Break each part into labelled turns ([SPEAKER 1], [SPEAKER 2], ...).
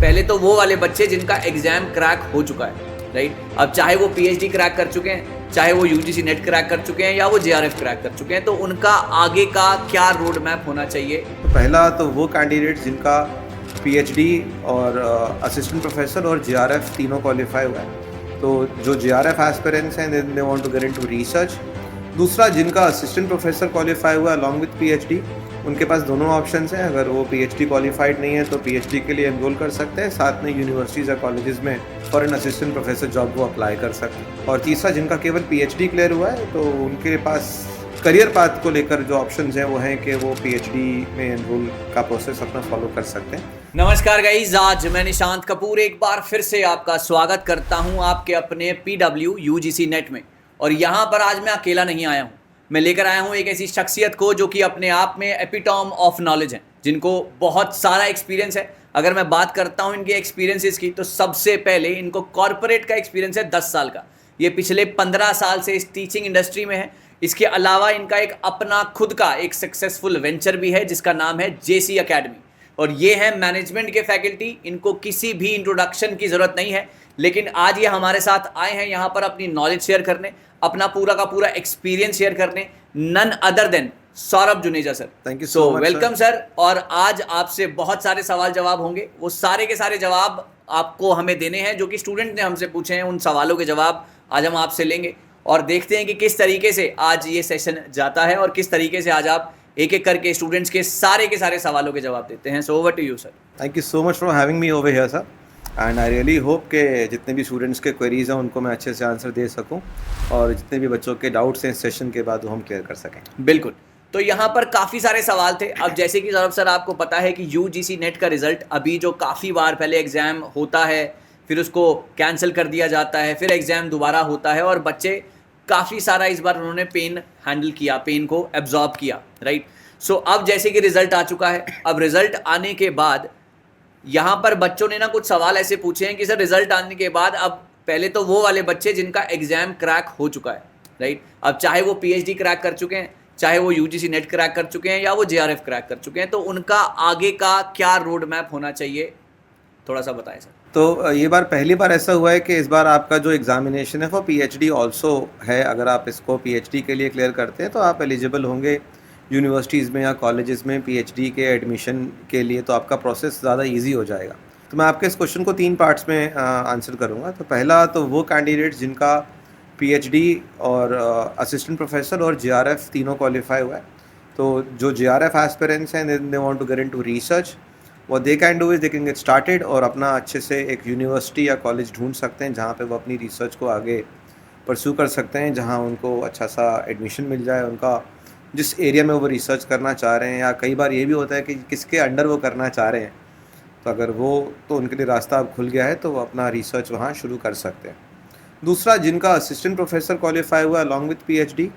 [SPEAKER 1] पहले तो वो वाले बच्चे जिनका एग्जाम क्रैक हो चुका है, राइट। अब चाहे वो पीएचडी क्रैक कर चुके हैं, चाहे वो यूजीसी नेट क्रैक कर चुके हैं या वो जेआरएफ क्रैक कर चुके हैं, तो उनका आगे का क्या रोड मैप होना चाहिए?
[SPEAKER 2] तो पहला तो वो कैंडिडेट जिनका पीएचडी और असिस्टेंट प्रोफेसर और जेआरएफ तीनों क्वालिफाई हुआ है, तो जो जेआरएफ एस्पिरेंट्स हैं they want to get into research. दूसरा जिनका असिस्टेंट प्रोफेसर क्वालिफाई हुआ अलॉन्ग विद पीएचडी, उनके पास दोनों ऑप्शंस हैं। अगर वो पीएचडी क्वालिफाइड नहीं है तो पीएचडी के लिए एनरोल कर सकते हैं, साथ में यूनिवर्सिटीज़ या कॉलेजेस में for an assistant professor job वो अप्लाई कर सकते हैं। और तीसरा जिनका केवल पीएचडी क्लियर हुआ है, तो उनके पास करियर पाथ को लेकर जो ऑप्शंस हैं वो हैं कि वो पीएचडी में एनरोल का प्रोसेस अपना फॉलो कर सकते हैं।
[SPEAKER 1] नमस्कार गाइस, आज मैं निशांत कपूर एक बार फिर से आपका स्वागत करता हूं आपके अपने पीडब्ल्यू यूजीसी नेट में। और यहाँ पर आज मैं अकेला नहीं आया हूँ, मैं लेकर आया हूँ एक ऐसी शख्सियत को जो कि अपने आप में एपिटॉम ऑफ नॉलेज है, जिनको बहुत सारा एक्सपीरियंस है। अगर मैं बात करता हूँ इनके एक्सपीरियंसेस की, तो सबसे पहले इनको कॉरपोरेट का एक्सपीरियंस है 10 साल का। ये पिछले 15 साल से इस टीचिंग इंडस्ट्री में है। इसके अलावा इनका एक अपना खुद का एक सक्सेसफुल वेंचर भी है जिसका नाम है जेसी अकेडमी, और ये है मैनेजमेंट के फैकल्टी। इनको किसी भी इंट्रोडक्शन की ज़रूरत नहीं है, लेकिन आज ये हमारे साथ आए हैं यहाँ पर अपनी नॉलेज शेयर करने, अपना पूरा का पूरा एक्सपीरियंस शेयर करने। None other than Saurabh Juneja sir.
[SPEAKER 2] Thank you so much.
[SPEAKER 1] Welcome sir. और आज आपसे बहुत सारे सवाल जवाब होंगे, वो सारे के सारे जवाब आपको हमें देने हैं जो कि स्टूडेंट ने हमसे पूछे हैं। उन सवालों के जवाब आज हम आपसे लेंगे और देखते हैं कि किस तरीके से आज ये सेशन जाता है और किस तरीके से आज आप एक एक करके स्टूडेंट्स के सारे सवालों के जवाब देते हैं। So over to you sir.
[SPEAKER 2] Thank you so much for having me over here sir, and I really hope के जितने भी स्टूडेंट्स के क्वेरीज हैं उनको मैं अच्छे से आंसर दे सकूं और जितने भी बच्चों के डाउट्स हैं इस सेशन के बाद वो हम क्लियर कर सकें।
[SPEAKER 1] बिल्कुल। तो यहाँ पर काफ़ी सारे सवाल थे। अब जैसे कि सौरभ सर आपको पता है कि यूजीसी नेट का रिजल्ट अभी जो काफ़ी बार पहले एग्ज़ाम होता है, फिर उसको कैंसिल कर दिया जाता है, फिर एग्ज़ाम दोबारा होता है और बच्चे काफ़ी सारा इस बार उन्होंने पेन हैंडल किया, पेन को एब्जॉर्ब किया, राइट। सो अब जैसे कि रिजल्ट आ चुका है, अब रिजल्ट आने के बाद यहाँ पर बच्चों ने ना कुछ सवाल ऐसे पूछे हैं कि सर रिजल्ट आने के बाद अब पहले तो वो वाले बच्चे जिनका एग्जाम क्रैक हो चुका है, राइट। अब चाहे वो पीएचडी क्रैक कर चुके हैं, चाहे वो यूजीसी नेट क्रैक कर चुके हैं या वो जेआरएफ क्रैक कर चुके हैं, तो उनका आगे का क्या रोड मैप होना चाहिए, थोड़ा सा बताएं सर।
[SPEAKER 2] तो ये बार पहली बार ऐसा हुआ है कि इस बार आपका जो एग्जामिनेशन है वो पीएचडी ऑल्सो है। अगर आप इसको पीएचडी के लिए क्लियर करते हैं तो आप एलिजिबल होंगे यूनिवर्सिटीज़ में या कॉलेजेस में पीएचडी के एडमिशन के लिए, तो आपका प्रोसेस ज़्यादा इजी हो जाएगा। तो मैं आपके इस क्वेश्चन को 3 पार्ट्स में आंसर करूँगा। तो पहला तो वो कैंडिडेट जिनका पीएचडी और असिस्टेंट प्रोफेसर और जेआरएफ तीनों क्वालिफाई हुआ है, तो जो जेआरएफ एस्पिरेंट्स हैं they want to get into research, वो they can do is they can get started और अपना अच्छे से एक यूनिवर्सिटी या कॉलेज ढूंढ सकते हैं जहाँ पे वो अपनी रिसर्च को आगे परस्यू कर सकते हैं, जहाँ उनको अच्छा सा एडमिशन मिल जाए उनका जिस एरिया में वो रिसर्च करना चाह रहे हैं। या कई बार ये भी होता है कि किसके अंडर वो करना चाह रहे हैं, तो अगर वो तो उनके लिए रास्ता अब खुल गया है तो वो अपना रिसर्च वहाँ शुरू कर सकते हैं। दूसरा जिनका असिस्टेंट प्रोफेसर क्वालिफाई हुआ अलॉन्ग विद पीएचडी,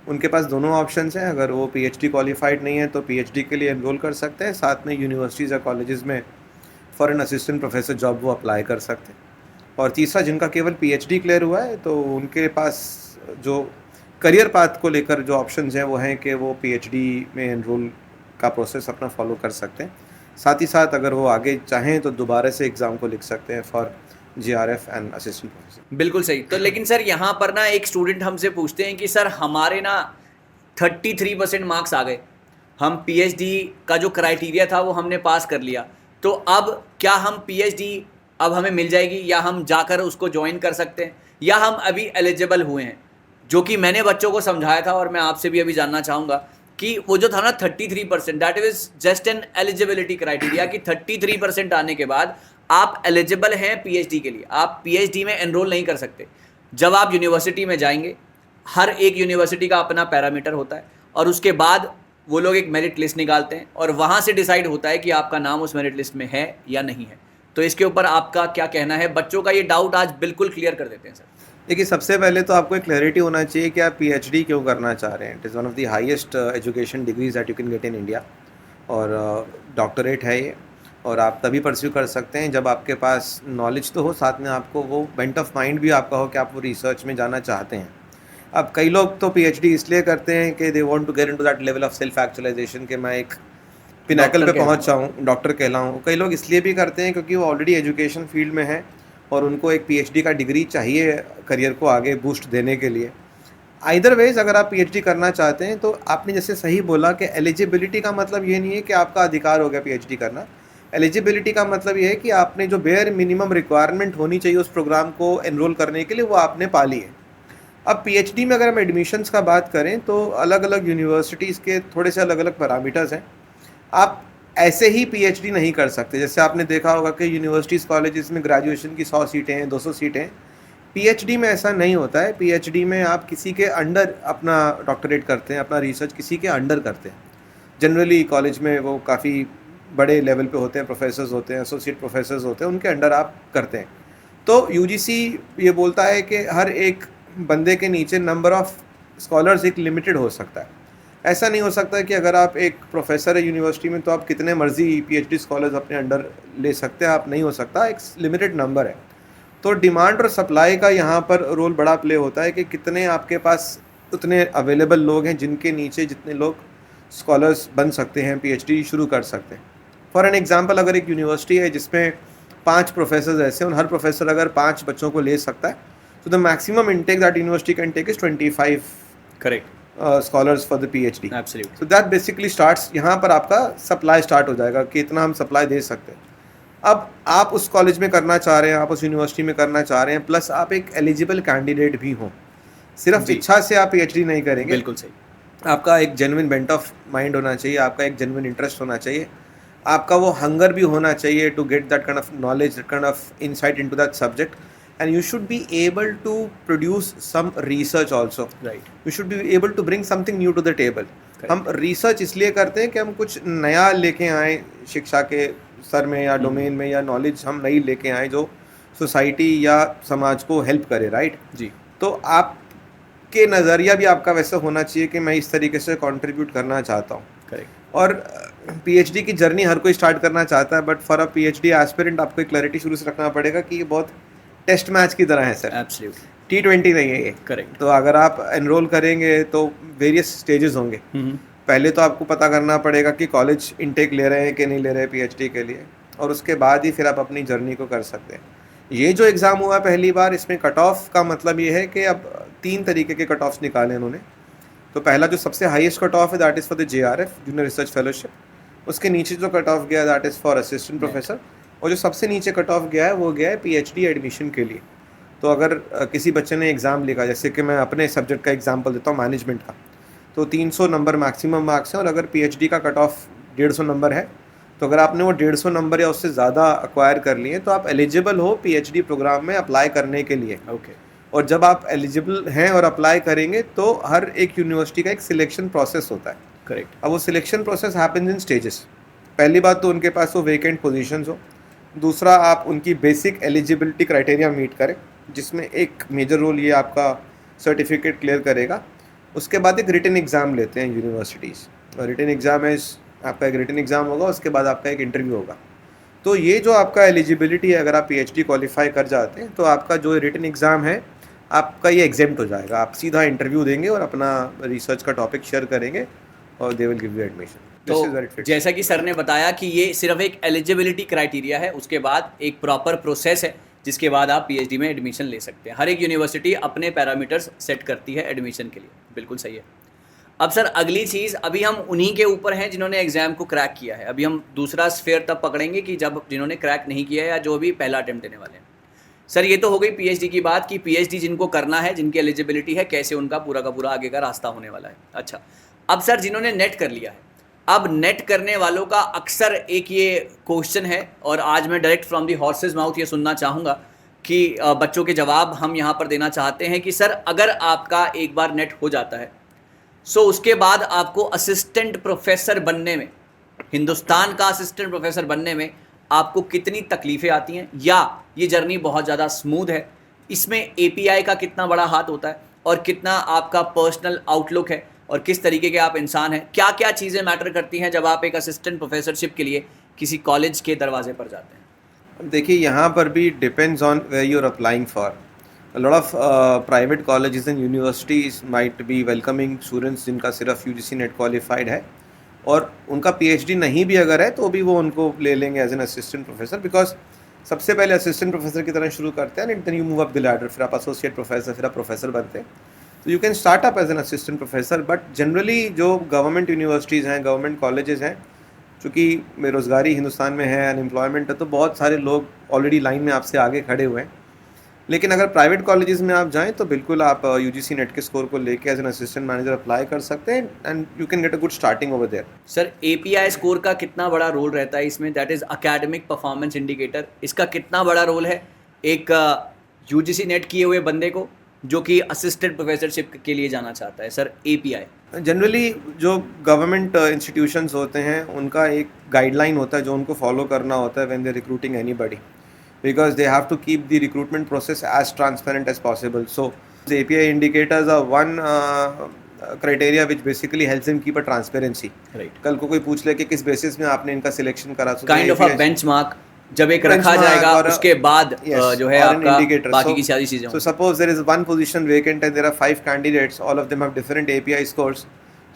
[SPEAKER 2] उनके पास दोनों ऑप्शंस हैं। अगर वो पीएचडी क्वालिफाइड नहीं है तो पीएचडी के लिए एनरोल कर सकते हैं, साथ में यूनिवर्सिटीज़ या कॉलेजेस में for an assistant professor job वो अप्लाई कर सकते हैं। और तीसरा जिनका केवल पीएचडी क्लियर हुआ है, तो उनके पास जो करियर पाथ को लेकर जो ऑप्शंस हैं वो हैं कि वो पीएचडी में एनरोल का प्रोसेस अपना फॉलो कर सकते हैं। साथ ही साथ अगर वो आगे चाहें तो दोबारा से एग्ज़ाम को लिख सकते हैं for JRF and assistant professor.
[SPEAKER 1] बिल्कुल सही। तो लेकिन सर यहाँ पर ना एक स्टूडेंट हमसे पूछते हैं कि सर हमारे ना 33% मार्क्स आ गए, हम पीएचडी का जो क्राइटेरिया था वो हमने पास कर लिया, तो अब क्या हम पीएचडी अब हमें मिल जाएगी या हम जाकर उसको ज्वाइन कर सकते हैं, या हम अभी एलिजिबल हुए हैं? जो कि मैंने बच्चों को समझाया था और मैं आपसे भी अभी जानना चाहूँगा कि वो जो था ना 33%, that is just an eligibility criteria कि 33% आने के बाद आप एलिजिबल हैं पीएचडी के लिए, आप पीएचडी में एनरोल नहीं कर सकते। जब आप यूनिवर्सिटी में जाएंगे, हर एक यूनिवर्सिटी का अपना पैरामीटर होता है और उसके बाद वो लोग एक मेरिट लिस्ट निकालते हैं और वहाँ से डिसाइड होता है कि आपका नाम उस मेरिट लिस्ट में है या नहीं है। तो इसके ऊपर आपका क्या कहना है? बच्चों का ये डाउट आज बिल्कुल क्लियर कर देते हैं सर।
[SPEAKER 2] देखिए, सबसे पहले तो आपको एक क्लैरिटी होना चाहिए कि आप पीएचडी क्यों करना चाह रहे हैं। It is one of the highest education degrees that you can get in India, और डॉक्टरेट है ये, और आप तभी परस्यू कर सकते हैं जब आपके पास नॉलेज तो हो, साथ में आपको वो बेंट ऑफ माइंड भी आपका हो कि आप वो रिसर्च में जाना चाहते हैं। अब कई लोग तो पीएचडी इसलिए करते हैं कि they want to get into that level of self actualisation कि मैं एक पिनाकल पे
[SPEAKER 1] डॉक्टर
[SPEAKER 2] पहुंच जाऊँ, डॉक्टर कहलाऊँ। कई लोग इसलिए भी करते हैं क्योंकि वो ऑलरेडी एजुकेशन फील्ड में हैं और उनको एक पीएचडी का डिग्री चाहिए करियर को आगे बूस्ट देने के लिए। आइदर वेज अगर आप पीएचडी करना चाहते हैं तो आपने जैसे सही बोला कि एलिजिबिलिटी का मतलब ये नहीं है कि आपका अधिकार हो गया पीएचडी करना। एलिजिबिलिटी का मतलब ये है कि आपने जो बेयर मिनिमम रिक्वायरमेंट होनी चाहिए उस प्रोग्राम को एनरोल करने के लिए वो आपने पा ली है। अब पीएचडी में अगर हम एडमिशन्स का बात करें तो अलग अलग यूनिवर्सिटीज़ के थोड़े से अलग अलग पैरामीटर्स हैं। आप ऐसे ही पीएचडी नहीं कर सकते। जैसे आपने देखा होगा कि यूनिवर्सिटीज़ कॉलेजेस में ग्रेजुएशन की 100 सीटें हैं, 200 सीटें हैं। पीएचडी में ऐसा नहीं होता है। पीएचडी में आप किसी के अंडर अपना डॉक्टरेट करते हैं, अपना रिसर्च किसी के अंडर करते हैं। जनरली कॉलेज में वो काफ़ी बड़े लेवल पे होते हैं, प्रोफेसर्स होते हैं, एसोसिएट प्रोफेसर्स होते हैं, उनके अंडर आप करते हैं। तो यूजीसी ये बोलता है कि हर एक बंदे के नीचे नंबर ऑफ़ स्कॉलर्स एक लिमिटेड हो सकता है। ऐसा नहीं हो सकता कि अगर आप एक प्रोफेसर है यूनिवर्सिटी में तो आप कितने मर्जी पीएचडी स्कॉलर्स अपने अंडर ले सकते हैं, आप नहीं हो सकता। एक लिमिटेड नंबर है। तो डिमांड और सप्लाई का यहाँ पर रोल बड़ा प्ले होता है कि कितने आपके पास उतने अवेलेबल लोग हैं जिनके नीचे जितने लोग स्कॉलर्स बन सकते हैं, पीएचडी शुरू कर सकते हैं। फॉर एन एग्जांपल, अगर एक यूनिवर्सिटी है जिसमें 5 प्रोफेसर्स ऐसे हैं और हर प्रोफेसर अगर 5 बच्चों को ले सकता है तो the maximum intake that university can take is 25
[SPEAKER 1] correct
[SPEAKER 2] scholars for the PhD.
[SPEAKER 1] Absolutely.
[SPEAKER 2] So that basically starts, यहाँ पर आपका सप्लाई स्टार्ट हो जाएगा कि इतना हम सप्लाई दे सकते हैं। अब आप उस कॉलेज में करना चाह रहे हैं, आप उस यूनिवर्सिटी में करना चाह रहे हैं, प्लस आप एक एलिजिबल कैंडिडेट भी हों। सिर्फ इच्छा से आप पीएचडी नहीं करेंगे।
[SPEAKER 1] बिल्कुल सही।
[SPEAKER 2] आपका एक जेन्युइन बेंट ऑफ माइंड होना चाहिए, आपका एक जेन्युइन इंटरेस्ट होना चाहिए, आपका वो हंगर भी होना चाहिए to get that kind of knowledge, that kind of insight into that subject, and you should be able to produce some research also.
[SPEAKER 1] Right.
[SPEAKER 2] You should be able to bring something new to the table. हम research इसलिए करते हैं कि हम कुछ नया लेके आएँ शिक्षा के स्तर में या डोमेन में, या नॉलेज हम नई लेके आएँ जो सोसाइटी या समाज को हेल्प करे। राइट
[SPEAKER 1] जी।
[SPEAKER 2] तो आपके नज़रिया भी आपका वैसा होना चाहिए कि मैं इस तरीके से कंट्रीब्यूट करना चाहता हूँ।
[SPEAKER 1] करेक्ट।
[SPEAKER 2] और पीएचडी की जर्नी हर कोई स्टार्ट करना चाहता है, but for a PhD aspirant आपको एक क्लैरिटी शुरू से रखना पड़ेगा कि ये बहुत टेस्ट मैच की तरह है सर।
[SPEAKER 1] एब्सोल्युटली।
[SPEAKER 2] T20 नहीं है ये।
[SPEAKER 1] करेक्ट।
[SPEAKER 2] तो अगर आप एनरोल करेंगे तो वेरियस स्टेजेस होंगे। पहले तो आपको पता करना पड़ेगा कि कॉलेज इनटेक ले रहे हैं कि नहीं ले रहे हैं पीएचडी के लिए, और उसके बाद ही फिर आप अपनी जर्नी को कर सकते हैं। ये जो एग्ज़ाम हुआ पहली बार, इसमें कट ऑफ का मतलब ये है कि अब 3 तरीके के कट ऑफ्स निकाले उन्होंने। तो पहला जो सबसे हाईएस्ट कट ऑफ है that is for the JRF, junior research fellowship. उसके नीचे जो कट ऑफ गया that is for assistant professor, और जो सबसे नीचे कट ऑफ गया है वो गया है पीएचडी एडमिशन के लिए। तो अगर किसी बच्चे ने एग्ज़ाम लिखा, जैसे कि मैं अपने सब्जेक्ट का एग्जांपल देता हूँ, मैनेजमेंट का, तो 300 नंबर मैक्सिमम मार्क्स हैं, और अगर पीएचडी का कट ऑफ 150 नंबर है, तो अगर आपने वो 150 नंबर या उससे ज़्यादा अक्वायर कर लिए तो आप एलिजिबल हो पीएचडी प्रोग्राम में अप्लाई करने के लिए।
[SPEAKER 1] ओके।
[SPEAKER 2] और जब आप एलिजिबल हैं और अप्लाई करेंगे तो हर एक यूनिवर्सिटी का एक सिलेक्शन प्रोसेस होता है।
[SPEAKER 1] करेक्ट।
[SPEAKER 2] अब वो selection process happens in stages. पहली बात तो उनके पास वो वेकेंट पोजीशंस हो। दूसरा, आप उनकी बेसिक एलिजिबिलिटी क्राइटेरिया मीट करें, जिसमें एक मेजर रोल ये आपका सर्टिफिकेट क्लियर करेगा। उसके बाद एक रिटन एग्ज़ाम लेते हैं यूनिवर्सिटीज़, और रिटन एग्ज़ाम है, आपका एक रिटन एग्ज़ाम होगा, उसके बाद आपका एक इंटरव्यू होगा। तो ये जो आपका एलिजिबिलिटी है, अगर आप पीएचडी क्वालिफाई कर जाते हैं तो आपका जो रिटन एग्ज़ाम है आपका ये एग्जेम्प्ट हो जाएगा। आप सीधा इंटरव्यू देंगे और अपना रिसर्च का टॉपिक शेयर करेंगे और they will give you admission.
[SPEAKER 1] तो जैसा कि सर ने बताया कि ये सिर्फ एक एलिजिबिलिटी क्राइटेरिया है, उसके बाद एक प्रॉपर प्रोसेस है जिसके बाद आप पीएचडी में एडमिशन ले सकते हैं। हर एक यूनिवर्सिटी अपने पैरामीटर्स सेट करती है एडमिशन के लिए। बिल्कुल सही है। अब सर अगली चीज़, अभी हम उन्हीं के ऊपर हैं जिन्होंने एग्ज़ाम को क्रैक किया है। अभी हम दूसरा स्फेयर तब पकड़ेंगे कि जब जिन्होंने क्रैक नहीं किया है या जो भी पहला अटेम्प्ट देने वाले हैं। सर ये तो हो गई पीएचडी की बात कि पीएचडी जिनको करना है, जिनकी एलिजिबिलिटी है, कैसे उनका पूरा का पूरा आगे का रास्ता होने वाला है। अच्छा, अब सर जिन्होंने नेट कर लिया है, अब नेट करने वालों का अक्सर एक ये क्वेश्चन है, और आज मैं direct from the horse's mouth ये सुनना चाहूँगा कि बच्चों के जवाब हम यहाँ पर देना चाहते हैं कि सर अगर आपका एक बार नेट हो जाता है सो उसके बाद आपको असिस्टेंट प्रोफेसर बनने में, हिंदुस्तान का असिस्टेंट प्रोफेसर बनने में आपको कितनी तकलीफ़ें आती हैं, या ये जर्नी बहुत ज़्यादा स्मूथ है? इसमें एपीआई का कितना बड़ा हाथ होता है, और कितना आपका पर्सनल आउटलुक है, और किस तरीके के आप इंसान हैं? क्या क्या चीज़ें मैटर करती हैं जब आप एक असिस्टेंट प्रोफेसरशिप के लिए किसी कॉलेज के दरवाजे पर जाते हैं?
[SPEAKER 2] देखिए, यहाँ पर भी depends on where you are applying for. A lot of private colleges and universities might be welcoming students जिनका सिर्फ UGC नेट क्वालिफाइड है, और उनका पीएचडी नहीं भी अगर है तो भी वो उनको ले लेंगे as an assistant professor, because सबसे पहले असिस्टेंट प्रोफेसर की तरह शुरू करते हैं, and then you move up the ladder, फिर आप एसोसिएट प्रोफेसर, फिर आप प्रोफेसर बनते हैं। तो you can start up as an assistant professor, but generally जो गवर्नमेंट यूनिवर्सिटीज़ हैं, गवर्नमेंट कॉलेजेस हैं, चूँकि बेरोज़गारी हिंदुस्तान में है, अनएम्प्लॉयमेंट है, तो बहुत सारे लोग ऑलरेडी लाइन में आपसे आगे खड़े हुए हैं। लेकिन अगर प्राइवेट कॉलेजेस में आप जाएं तो बिल्कुल आप यूजीसी नेट के स्कोर को लेके as an assistant manager apply कर सकते हैं, and you can get a good starting over there.
[SPEAKER 1] Sir API score का कितना बड़ा रोल रहता है इसमें, that is academic performance indicator, इसका कितना बड़ा रोल है एक यूजीसी नेट किए हुए बंदे को जो कि असिस्टेंट प्रोफेसरशिप के लिए जाना चाहता है? सर एपीआई
[SPEAKER 2] जनरली जो गवर्नमेंट इंस्टीट्यूशंस होते हैं उनका एक गाइडलाइन होता है जो उनको फॉलो करना होता है when they recruiting anybody, because they have to keep the recruitment process as transparent as possible. So the API indicators are one criteria which basically helps them keep a transparency.
[SPEAKER 1] Right.
[SPEAKER 2] कल को कोई पूछ ले कि किस basis में आपने इनका सिलेक्शन करा,
[SPEAKER 1] काइंड ऑफ अ बेंचमार्क जब एक रखा जाएगा उसके बाद जो है आपका बाकी की सारी चीजें।
[SPEAKER 2] So suppose there is one position vacant and there are 5 candidates, all of them have different API scores.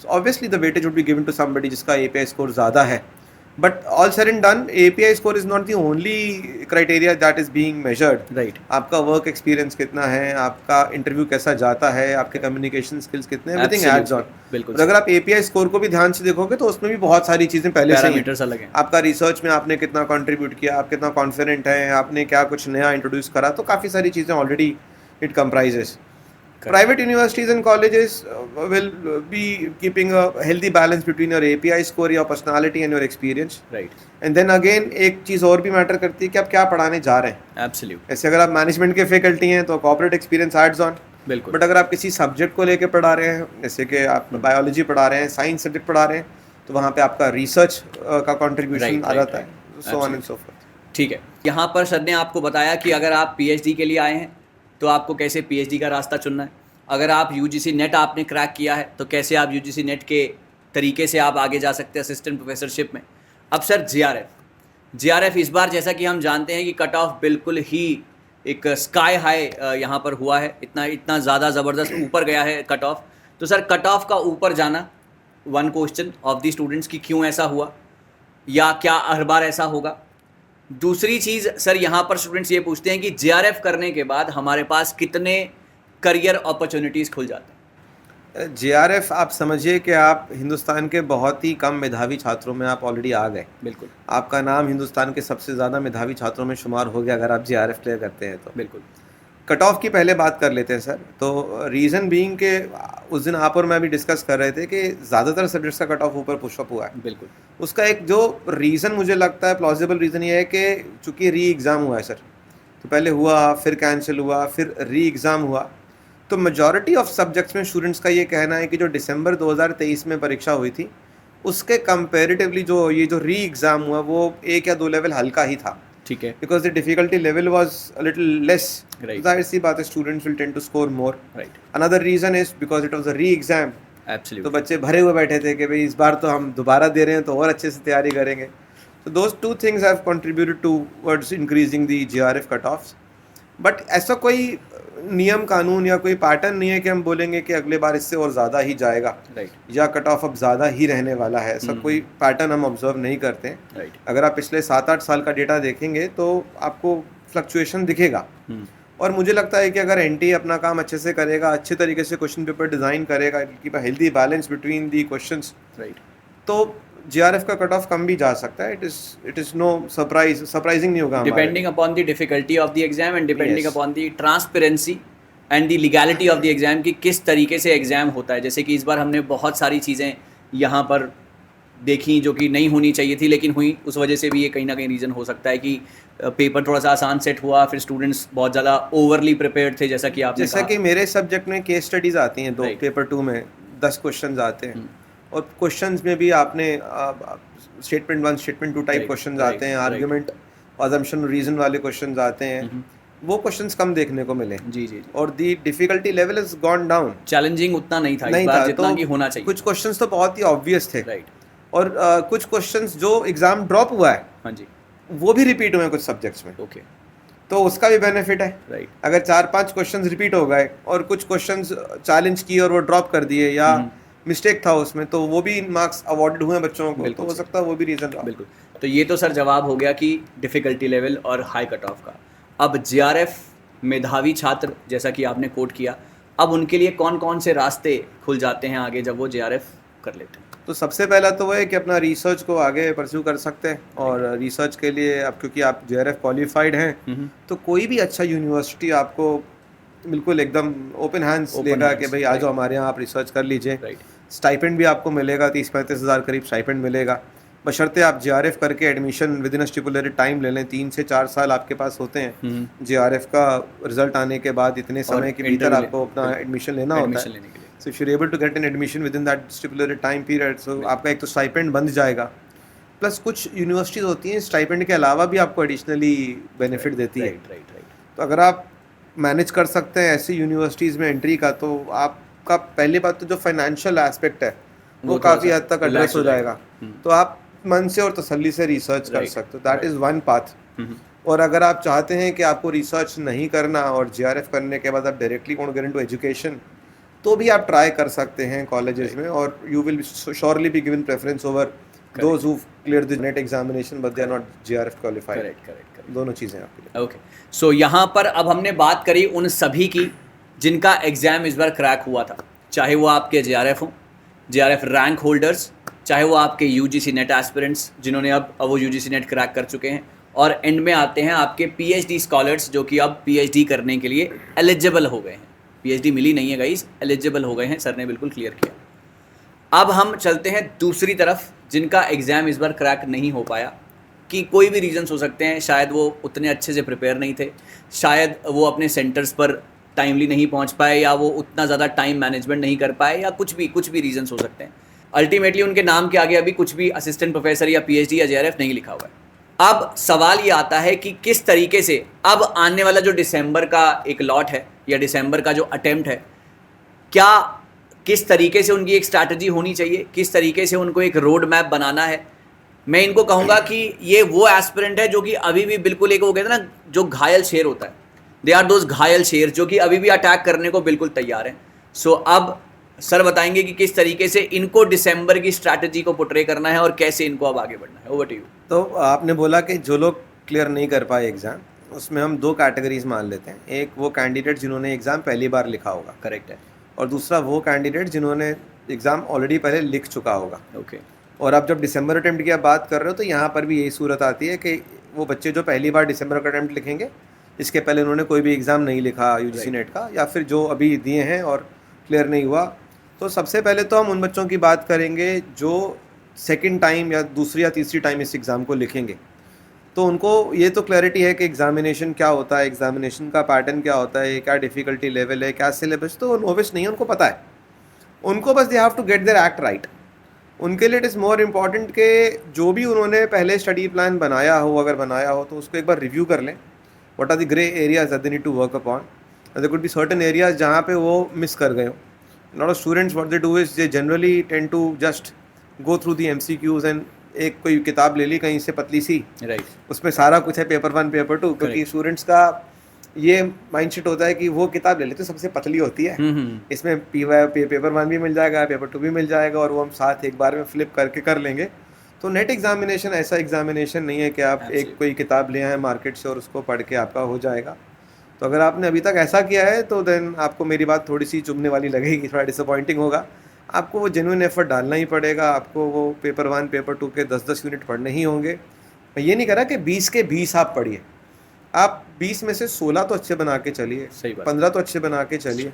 [SPEAKER 2] So obviously the weightage would be given to somebody जिसका API score ज़्यादा है. But all said and done, API score is not the only criteria that is being measured.
[SPEAKER 1] Right.
[SPEAKER 2] आपका work experience कितना है, आपका interview कैसा जाता है, आपके communication skills कितने, everything adds on.
[SPEAKER 1] बिल्कुल।
[SPEAKER 2] और अगर आप API score को भी ध्यान से देखोगे तो उसमें भी बहुत सारी चीज़ें पहले से ही
[SPEAKER 1] अलग हैं।
[SPEAKER 2] आपका रिसर्च में आपने कितना कंट्रीब्यूट किया, आप कितना कॉन्फिडेंट हैं, आपने क्या कुछ नया इंट्रोड्यूस करा, तो काफ़ी सारी चीज़ें already it comprises. Private universities and colleges will be keeping a healthy balance between your API score, your personality and your experience.
[SPEAKER 1] Right.
[SPEAKER 2] And then again एक चीज़ और भी मैटर करती है कि आप क्या पढ़ाने जा रहे हैं.
[SPEAKER 1] Absolutely.
[SPEAKER 2] ऐसे अगर आप मैनेजमेंट के फैकल्टी हैं तो कॉर्पोरेट एक्सपीरियंस एड्स ऑन.
[SPEAKER 1] बिल्कुल.
[SPEAKER 2] बट अगर आप किसी सब्जेक्ट को लेके पढ़ा रहे हैं, जैसे कि आप बायोलॉजी पढ़ा रहे हैं, साइंस सब्जेक्ट पढ़ा रहे हैं, तो वहाँ पे आपका रिसर्च का कॉन्ट्रीब्यूशन आ जाता है, so on and so fourth.
[SPEAKER 1] ठीक है, यहाँ पर सर ने आपको बताया कि अगर आप पीएचडी के लिए आए हैं तो आपको कैसे पीएचडी का रास्ता चुनना है, अगर आप यूजीसी नेट आपने क्रैक किया है तो कैसे आप यूजीसी नेट के तरीके से आप आगे जा सकते हैं असिस्टेंट प्रोफेसरशिप में. अब सर जीआरएफ इस बार जैसा कि हम जानते हैं कि कट ऑफ बिल्कुल ही एक स्काई हाई यहाँ पर हुआ है, इतना ज़्यादा ज़बरदस्त ऊपर गया है कट ऑफ. तो सर कट ऑफ का ऊपर जाना one question of the students की क्यों ऐसा हुआ या क्या हर बार ऐसा होगा. दूसरी चीज़ सर यहाँ पर स्टूडेंट्स ये पूछते हैं कि जीआरएफ करने के बाद हमारे पास कितने करियर अपॉर्चुनिटीज़ खुल जाते हैं.
[SPEAKER 2] जीआरएफ आप समझिए कि आप हिंदुस्तान के बहुत ही कम मेधावी छात्रों में आप ऑलरेडी आ गए.
[SPEAKER 1] बिल्कुल.
[SPEAKER 2] आपका नाम हिंदुस्तान के सबसे ज़्यादा मेधावी छात्रों में शुमार हो गया अगर आप जीआरएफ क्लियर करते हैं तो.
[SPEAKER 1] बिल्कुल.
[SPEAKER 2] कट ऑफ की पहले बात कर लेते हैं सर. तो रीज़न बीइंग के उस दिन आप और मैं भी डिस्कस कर रहे थे कि ज़्यादातर सब्जेक्ट्स का कट ऑफ ऊपर पुशअप हुआ है.
[SPEAKER 1] बिल्कुल.
[SPEAKER 2] उसका एक जो रीज़न मुझे लगता है प्लॉजिबल रीज़न ये है कि चूँकि री एग्ज़ाम हुआ है सर, तो पहले हुआ, फिर कैंसिल हुआ, फिर री एग्ज़ाम हुआ, तो मेजॉरिटी ऑफ सब्जेक्ट्स में स्टूडेंट्स का ये कहना है कि जो दिसंबर 2023 में परीक्षा हुई थी उसके कंपैरेटिवली जो री एग्ज़ाम हुआ वो 1 या 2 लेवल हल्का ही था.
[SPEAKER 1] ठीक है.
[SPEAKER 2] Because the difficulty level was a little less.
[SPEAKER 1] Right.
[SPEAKER 2] जाहिर सी बात है students will tend to score more.
[SPEAKER 1] Right.
[SPEAKER 2] Another reason is because it was a re exam. तो
[SPEAKER 1] एब्सोल्युटली.
[SPEAKER 2] बच्चे भरे हुए बैठे थे कि भाई इस बार तो हम दोबारा दे रहे हैं तो और अच्छे से तैयारी करेंगे. तो those 2 things have contributed towards increasing the GRF cut offs. But ऐसा कोई नियम कानून या कोई पैटर्न नहीं है कि हम बोलेंगे कि अगले बार इससे और ज़्यादा ही जाएगा.
[SPEAKER 1] राइट.
[SPEAKER 2] या कट ऑफ अब ज़्यादा ही रहने वाला है. ऐसा कोई पैटर्न हम ऑब्जर्व नहीं करते हैं.
[SPEAKER 1] राइट.
[SPEAKER 2] अगर आप पिछले 7-8 साल का डेटा देखेंगे तो आपको फ्लक्चुएशन दिखेगा. और मुझे लगता है कि अगर एनटीए अपना काम अच्छे से करेगा, अच्छे तरीके से क्वेश्चन पेपर डिज़ाइन करेगा, keep a healthy balance between the questions,
[SPEAKER 1] right,
[SPEAKER 2] तो जीआरएफ का कट ऑफ कम भी जा सकता है. इट इज नो सरप्राइजिंग नहीं होगा.
[SPEAKER 1] Depending upon the difficulty of the exam and depending
[SPEAKER 2] Yes.
[SPEAKER 1] Upon the transparency and the legality of the exam कि किस तरीके से एग्जाम होता है. जैसे कि इस बार हमने बहुत सारी चीज़ें यहाँ पर देखी जो कि नहीं होनी चाहिए थी लेकिन हुई. उस वजह से भी ये कहीं ना कहीं रीज़न हो सकता है कि पेपर थोड़ा सा आसान सेट हुआ, फिर स्टूडेंट्स बहुत ज़्यादा ओवरली प्रिपेयर्ड थे जैसा कि आपने
[SPEAKER 2] जैसा
[SPEAKER 1] कहा.
[SPEAKER 2] कि मेरे सब्जेक्ट में केस स्टडीज आती हैं 2,
[SPEAKER 1] Right.
[SPEAKER 2] पेपर 2 में 10 क्वेश्चंस आते हैं. और क्वेश्चंस में भी आपने statement 1 statement 2 type
[SPEAKER 1] Right,
[SPEAKER 2] questions
[SPEAKER 1] right,
[SPEAKER 2] आते हैं.
[SPEAKER 1] right.
[SPEAKER 2] आर्ग्यूमेंट अजम्पशन रीजन वाले क्वेश्चंस आते हैं. वो क्वेश्चंस कम देखने को मिले.
[SPEAKER 1] जी जी.
[SPEAKER 2] और the difficulty level is gone down.
[SPEAKER 1] Challenging उतना नहीं था इस बार जितना कि होना चाहिए.
[SPEAKER 2] कुछ क्वेश्चंस तो बहुत ही ऑब्वियस थे.
[SPEAKER 1] राइट.
[SPEAKER 2] और कुछ क्वेश्चंस जो एग्जाम ड्रॉप हुआ है
[SPEAKER 1] हाँ जी.
[SPEAKER 2] वो भी रिपीट हुए हैं कुछ सब्जेक्ट्स में.
[SPEAKER 1] ओके.
[SPEAKER 2] तो उसका भी बेनिफिट है.
[SPEAKER 1] राइट.
[SPEAKER 2] अगर 4-5 क्वेश्चंस रिपीट हो गए और कुछ क्वेश्चंस चैलेंज किए और वो ड्रॉप कर दिए, या मिस्टेक था उसमें, तो वो भी मार्क्स अवॉर्डेड हुए हैं बच्चों को, तो हो सकता है वो भी रीज़न रहा।
[SPEAKER 1] बिल्कुल। तो ये तो सर जवाब हो गया कि डिफ़िकल्टी लेवल और हाई कट ऑफ का। अब जेआरएफ मेधावी छात्र जैसा कि आपने कोट किया, अब उनके लिए कौन कौन से रास्ते खुल जाते हैं आगे जब वो जेआरएफ कर लेते हैं?
[SPEAKER 2] तो सबसे पहला तो वो है कि अपना रिसर्च को आगे परस्यू कर सकते हैं, और रिसर्च के लिए अब क्योंकि आप जेआरएफ क्वालिफाइड हैं, तो कोई भी अच्छा यूनिवर्सिटी आपको बिल्कुल एकदम ओपन हैंड्स लेगा कि भाई आ जाओ हमारे यहाँ, आप रिसर्च कर लीजिए।
[SPEAKER 1] राइट।
[SPEAKER 2] स्टाइपेंड भी आपको मिलेगा, 30-35 हज़ार करीब स्टाइपेंड मिलेगा, बशर्ते आप जेआरएफ करके admission with in a stipulated time ले लें। 3 से 4 साल आपके पास होते हैं जेआरएफ का रिजल्ट आने के बाद, इतने समय के भीतर आपको अपना एडमिशन लेना होता
[SPEAKER 1] एडमिशन
[SPEAKER 2] है।
[SPEAKER 1] लेने के लिए।
[SPEAKER 2] So if you are able to get an admission within that stipulated time period, so आपका एक तो स्टाइपेंड बंध जाएगा, प्लस कुछ यूनिवर्सिटीज़ होती हैं स्टाइपेंड के अलावा भी आपको एडिशनली बेनिफिट देती है।
[SPEAKER 1] Right right right.
[SPEAKER 2] तो अगर आप मैनेज कर सकते हैं ऐसी यूनिवर्सिटीज़ में एंट्री का, तो आपका पहली बात तो जो फाइनेंशियल एस्पेक्ट है वो काफ़ी हद तक एड्रेस हो जाएगा। तो आप मन से और तसल्ली से रिसर्च कर सकते हो, दैट इज़ वन पाथ। और अगर आप चाहते हैं कि आपको रिसर्च नहीं करना और जेआरएफ करने के बाद आप directly going to get into education, तो भी आप ट्राई कर सकते हैं कॉलेजेस में, और you will surely be given preference over those who clear the NET examination but they are not JRF qualified.
[SPEAKER 1] Correct correct correct.
[SPEAKER 2] दोनों चीज़ें आपके लिए।
[SPEAKER 1] ओके, सो यहाँ पर अब हमने बात करी उन सभी की जिनका एग्ज़ाम इस बार क्रैक हुआ था, चाहे वो आपके जेआरएफ हों, जेआरएफ रैंक होल्डर्स, चाहे वो आपके यूजीसी नेट एस्पिरेंट्स जिन्होंने अब वो यूजीसी नेट क्रैक कर चुके हैं, और एंड में आते हैं आपके पीएचडी स्कॉलर्स जो कि अब पीएचडी करने के लिए एलिजिबल हो गए हैं। पीएचडी मिली नहीं है गाइस, एलिजिबल हो गए हैं, सर ने बिल्कुल क्लियर किया। अब हम चलते हैं दूसरी तरफ जिनका एग्ज़ाम इस बार क्रैक नहीं हो पाया, कि कोई भी रीजंस हो सकते हैं, शायद वो उतने अच्छे से प्रिपेयर नहीं थे, शायद वो अपने सेंटर्स पर टाइमली नहीं पहुंच पाए, या वो उतना ज़्यादा टाइम मैनेजमेंट नहीं कर पाए, या कुछ भी रीजंस हो सकते हैं। अल्टीमेटली उनके नाम के आगे अभी कुछ भी असिस्टेंट प्रोफेसर या पीएचडी या जेआरएफ नहीं लिखा हुआ है। अब सवाल ये आता है कि किस तरीके से अब आने वाला जो दिसंबर का एक लॉट है या दिसंबर का जो अटेम्प्ट है, क्या किस तरीके से उनकी एक स्ट्रैटेजी होनी चाहिए, किस तरीके से उनको एक रोड मैप बनाना है। मैं इनको कहूँगा कि ये वो एस्पिरेंट है जो कि अभी भी बिल्कुल एक वो कहते हैं ना जो घायल शेर होता है, दे आर दोज घायल शेर जो कि अभी भी अटैक करने को बिल्कुल तैयार हैं। सो अब सर बताएंगे कि किस तरीके से इनको दिसंबर की स्ट्रैटेजी को पोर्ट्रे करना है और कैसे इनको अब आगे बढ़ना है। Over to you.
[SPEAKER 2] तो आपने बोला कि जो लोग क्लियर नहीं कर पाए एग्ज़ाम, उसमें हम 2 कैटेगरीज मान लेते हैं। एक वो कैंडिडेट जिन्होंने एग्ज़ाम पहली बार लिखा होगा,
[SPEAKER 1] करेक्ट है,
[SPEAKER 2] और दूसरा वो कैंडिडेट जिन्होंने एग्ज़ाम ऑलरेडी पहले लिख चुका होगा।
[SPEAKER 1] ओके।
[SPEAKER 2] और आप जब दिसंबर अटेम्प्ट की आप बात कर रहे हो, तो यहाँ पर भी यही सूरत आती है कि वो बच्चे जो पहली बार दिसंबर का अटेम्प्ट लिखेंगे, इसके पहले उन्होंने कोई भी एग्ज़ाम नहीं लिखा यूजीसी नेट का, या फिर जो अभी दिए हैं और क्लियर नहीं हुआ, तो सबसे पहले तो हम उन बच्चों की बात करेंगे जो सेकंड टाइम या दूसरी या तीसरी टाइम इस एग्ज़ाम को लिखेंगे। तो उनको ये तो क्लैरिटी है कि एग्ज़ामिनेशन क्या होता है, एग्ज़ामिनेशन का पैटर्न क्या होता है, क्या डिफ़िकल्टी लेवल है, क्या सिलेबस, तो नोविस नहीं है, उनको पता है। उनको बस they have to get their act right. उनके लिए इट इज़ मोर इम्पॉर्टेंट कि जो भी उन्होंने पहले स्टडी प्लान बनाया हो, अगर बनाया हो तो उसको एक बार रिव्यू कर लें। What are the grey areas that they need to work upon, there could be certain areas जहाँ पे वो मिस कर गए हो। Lot of students what they do is they generally tend to just go through the MCQs and एक कोई किताब ले ली कहीं से पतली सी,
[SPEAKER 1] राइट,
[SPEAKER 2] उसमें सारा कुछ है, पेपर 1 पेपर 2, क्योंकि स्टूडेंट्स का ये माइंडसेट होता है कि वो किताब ले लेते सबसे पतली होती है, इसमें पेपर 1 भी मिल जाएगा, पेपर 2 भी मिल जाएगा, और वो हम साथ एक बार में फ्लिप करके कर लेंगे। तो नेट एग्जामिनेशन ऐसा एग्जामिनेशन नहीं है कि आप एक कोई किताब ले आए मार्केट से और उसको पढ़ के आपका हो जाएगा। तो अगर आपने अभी तक ऐसा किया है तो देन आपको मेरी बात थोड़ी सी चुभने वाली लगेगी, थोड़ा डिसअपॉइंटिंग होगा। आपको वो जेन्युइन एफर्ट डालना ही पड़ेगा, आपको वो पेपर 1 पेपर 2 के 10-10 यूनिट पढ़ने ही होंगे। मैं ये नहीं कह रहा कि 20 के 20 आप पढ़िए, आप 20 में से 16 तो अच्छे बना के चलिए, 15 तो अच्छे बना के चलिए।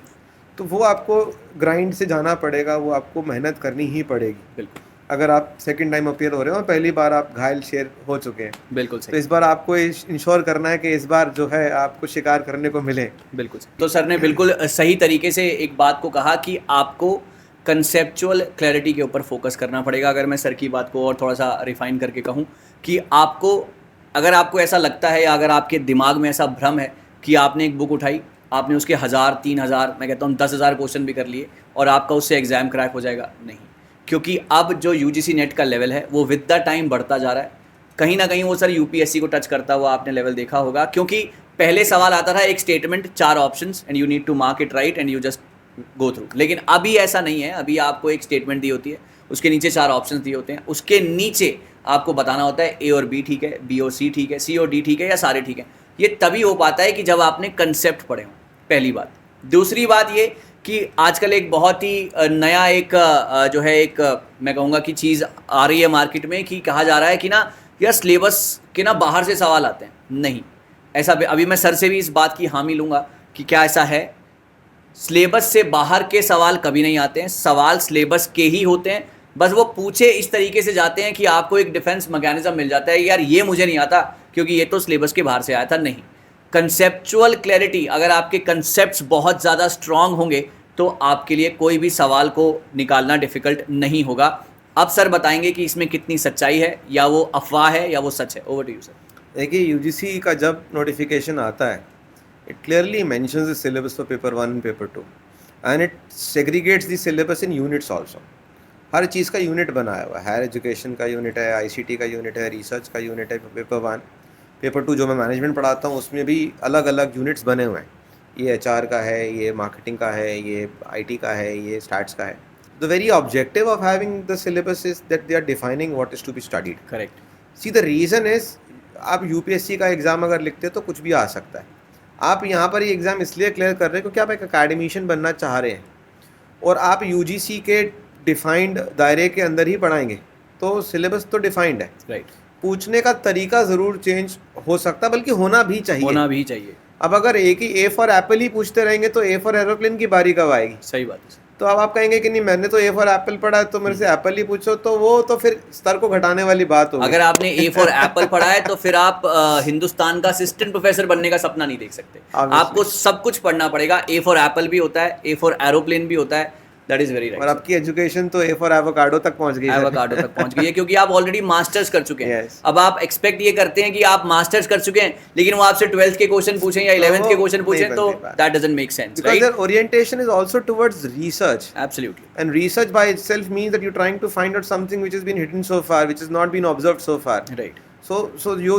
[SPEAKER 2] तो वो आपको ग्राइंड से जाना पड़ेगा, वो आपको मेहनत करनी ही पड़ेगी।
[SPEAKER 1] बिल्कुल,
[SPEAKER 2] अगर आप सेकंड टाइम अपीयर हो रहे हो, पहली बार आप घायल शेर हो चुके हैं,
[SPEAKER 1] बिल्कुल
[SPEAKER 2] तो
[SPEAKER 1] सही,
[SPEAKER 2] इस बार आपको इंश्योर करना है कि इस बार जो है आपको शिकार करने को मिले।
[SPEAKER 1] बिल्कुल सही। तो सर ने बिल्कुल सही तरीके से एक बात को कहा कि आपको कंसेप्चुअल क्लैरिटी के ऊपर फोकस करना पड़ेगा। अगर मैं सर की बात को और थोड़ा सा रिफाइन करके कहूँ कि आपको, अगर आपको ऐसा लगता है या अगर आपके दिमाग में ऐसा भ्रम है कि आपने एक बुक उठाई, आपने उसके 1000, 3000, मैं कहता हूँ 10,000 क्वेश्चन भी कर लिए और आपका उससे एग्ज़ाम क्रैक हो जाएगा, नहीं। क्योंकि अब जो यूजीसी नेट का लेवल है वो विद द टाइम बढ़ता जा रहा है। कहीं ना कहीं वो सर यूपीएससी को टच करता हुआ आपने लेवल देखा होगा, क्योंकि पहले सवाल आता था एक statement, 4 options and you need to mark it right and you just go through. लेकिन अभी ऐसा नहीं है, अभी आपको एक स्टेटमेंट दी होती है, उसके नीचे 4 ऑप्शंस दिए होते हैं, उसके नीचे आपको बताना होता है ए और बी ठीक है, बी और सी ठीक है, सी और डी ठीक है या सारे ठीक है। ये तभी हो पाता है कि जब आपने कंसेप्ट पढ़े हो, पहली बात। दूसरी बात ये कि आजकल एक बहुत ही नया एक जो है एक मैं कहूँगा कि चीज़ आ रही है मार्केट में, कि कहा जा रहा है कि ना यार सिलेबस के ना बाहर से सवाल आते हैं। नहीं, ऐसा अभी मैं सर से भी इस बात की हामी लूँगा कि क्या ऐसा है। सिलेबस से बाहर के सवाल कभी नहीं आते हैं, सवाल सिलेबस के ही होते हैं, बस वो पूछे इस तरीके से जाते हैं कि आपको एक डिफेंस मैकेनिज्म मिल जाता है, यार ये मुझे नहीं आता क्योंकि ये तो सिलेबस के बाहर से आया था। नहीं, कंसेप्चुअल क्लैरिटी, अगर आपके कंसेप्ट्स बहुत ज़्यादा स्ट्रांग होंगे तो आपके लिए कोई भी सवाल को निकालना डिफ़िकल्ट नहीं होगा। अब सर बताएंगे कि इसमें कितनी सच्चाई है, या वो अफवाह है या वो सच है। Over to you sir.
[SPEAKER 2] देखिए, यूजीसी का जब नोटिफिकेशन आता है, it clearly mentions the syllabus for paper 1 and paper 2 and it segregates the syllabus in units also. हर चीज़ का यूनिट बनाया हुआ है, हायर एजुकेशन का यूनिट है, आईसीटी का यूनिट है, रिसर्च का यूनिट है पेपर 1। पेपर 2 जो मैं मैनेजमेंट पढ़ाता हूँ उसमें भी अलग अलग यूनिट्स बने हुए हैं। ये एचआर का है, ये मार्केटिंग का है, ये आईटी का है, ये स्टैट्स का है। The very objective of having the syllabus is that they are defining what is to be studied.
[SPEAKER 1] Correct.
[SPEAKER 2] See the reason is, आप यूपीएससी का एग्ज़ाम अगर लिखते हो तो कुछ भी आ सकता है। आप यहाँ पर ये एग्ज़ाम इसलिए क्लियर कर रहे हैं क्योंकि आप एक अकेडमिशियन बनना चाह रहे हैं और आप यूजीसी के डिफाइंड दायरे के अंदर ही पढ़ाएंगे, तो सिलेबस तो डिफाइंड है।
[SPEAKER 1] राइट।
[SPEAKER 2] पूछने का तरीका ज़रूर चेंज हो सकता है, बल्कि होना भी चाहिए।
[SPEAKER 1] होना भी चाहिए।
[SPEAKER 2] अब अगर एक ही ए फॉर एप्पल ही पूछते रहेंगे तो ए फॉर एरोप्लेन की बारी कब आएगी?
[SPEAKER 1] सही बात है।
[SPEAKER 2] तो अब आप कहेंगे कि नहीं, मैंने तो ए फॉर एप्पल पढ़ा है तो मेरे से एप्पल ही पूछो, तो वो तो फिर स्तर को घटाने वाली बात होगी।
[SPEAKER 1] अगर आपने ए फॉर एप्पल पढ़ा है तो फिर आप हिंदुस्तान का असिस्टेंट प्रोफेसर बनने का सपना नहीं देख सकते। आपको सब कुछ पढ़ना पड़ेगा। ए फॉर एप्पल भी होता है, ए फॉर एरोप्लेन भी होता है। That is very right.
[SPEAKER 2] और आपकी एजुकेशन तो ए फॉर एवोकाडो तक पहुंच गई है।
[SPEAKER 1] एवोकाडो तक पहुंच गई है क्योंकि आप ऑलरेडी मास्टर्स कर चुके हैं।
[SPEAKER 2] Yes.
[SPEAKER 1] अब आप एक्सपेक्ट ये करते हैं कि आप मास्टर्स कर चुके हैं लेकिन वो आपसे 12th के क्वेश्चन पूछें या 11th के क्वेश्चन पूछें, तो that doesn't make sense,
[SPEAKER 2] because their orientation is also towards research.
[SPEAKER 1] Absolutely.
[SPEAKER 2] And research by itself means that you're trying to find out something which has been hidden so far, which has not been observed so far.
[SPEAKER 1] Right.
[SPEAKER 2] So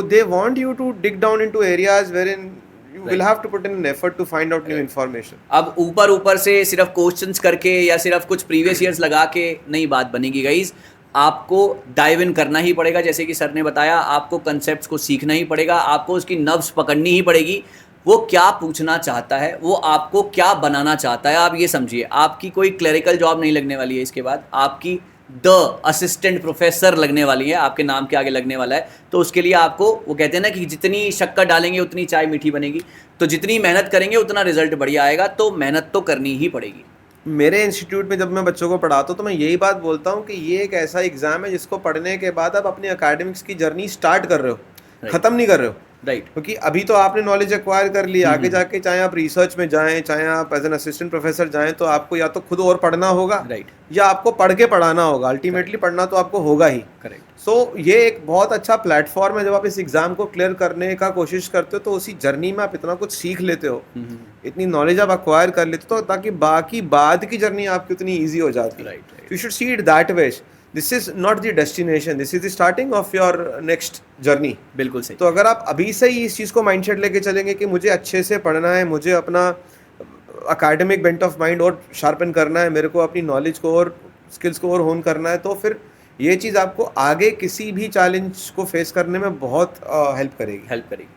[SPEAKER 2] they want you to dig down into areas wherein you will have to put in an effort to find out new information.
[SPEAKER 1] अब ऊपर से सिर्फ questions करके या सिर्फ कुछ previous years लगा के नहीं बात बनेगी गाइज। आपको डाइव इन करना ही पड़ेगा, जैसे कि सर ने बताया, आपको कंसेप्ट्स को सीखना ही पड़ेगा, आपको उसकी नब्ज पकड़नी ही पड़ेगी। वो क्या पूछना चाहता है, वो आपको क्या बनाना चाहता है, आप ये समझिए। आपकी कोई क्लरिकल जॉब नहीं लगने वाली है इसके बाद, आपकी द असिस्टेंट प्रोफेसर लगने वाली है, आपके नाम के आगे लगने वाला है। तो उसके लिए आपको, वो कहते हैं ना कि जितनी शक्कर डालेंगे उतनी चाय मीठी बनेगी, तो जितनी मेहनत करेंगे उतना रिजल्ट बढ़िया आएगा। तो मेहनत तो करनी ही पड़ेगी।
[SPEAKER 2] मेरे इंस्टीट्यूट में जब मैं बच्चों को पढ़ाता हूँ तो मैं यही बात बोलता हूँ कि ये एक ऐसा एग्जाम है जिसको पढ़ने के बाद आप अपनी एकेडमिक्स की जर्नी स्टार्ट कर रहे हो, खत्म नहीं कर रहे हो।
[SPEAKER 1] राइट।
[SPEAKER 2] क्योंकि अभी तो आपने नॉलेज एक्वायर कर ली, आगे जाके चाहे आप रिसर्च में जाएं, चाहे आप एज एन असिस्टेंट प्रोफेसर जाएं, तो आपको या तो खुद और पढ़ना होगा,
[SPEAKER 1] राइट,
[SPEAKER 2] या आपको पढ़ के पढ़ाना होगा। अल्टीमेटली पढ़ना तो आपको होगा ही।
[SPEAKER 1] करेक्ट।
[SPEAKER 2] सो ये एक बहुत अच्छा प्लेटफॉर्म है। जब आप इस एग्जाम को क्लियर करने का कोशिश करते हो तो उसी जर्नी में आप इतना कुछ सीख लेते हो, इतनी नॉलेज आप एक्वायर कर लेते हो, ताकि बाकी बाद की जर्नी आपकी उतनी ईजी हो जाती है। You should see it that way. This is not the destination, this is the starting of your next journey.
[SPEAKER 1] बिल्कुल सही।
[SPEAKER 2] तो अगर आप अभी से ही इस चीज़ को माइंडसेट लेके चलेंगे कि मुझे अच्छे से पढ़ना है, मुझे अपना एकेडमिक बेंट ऑफ माइंड और शार्पन करना है, मेरे को अपनी नॉलेज को और स्किल्स को और होन करना है, तो फिर ये चीज़ आपको आगे किसी भी चैलेंज को फेस करने में बहुत हेल्प करेगी।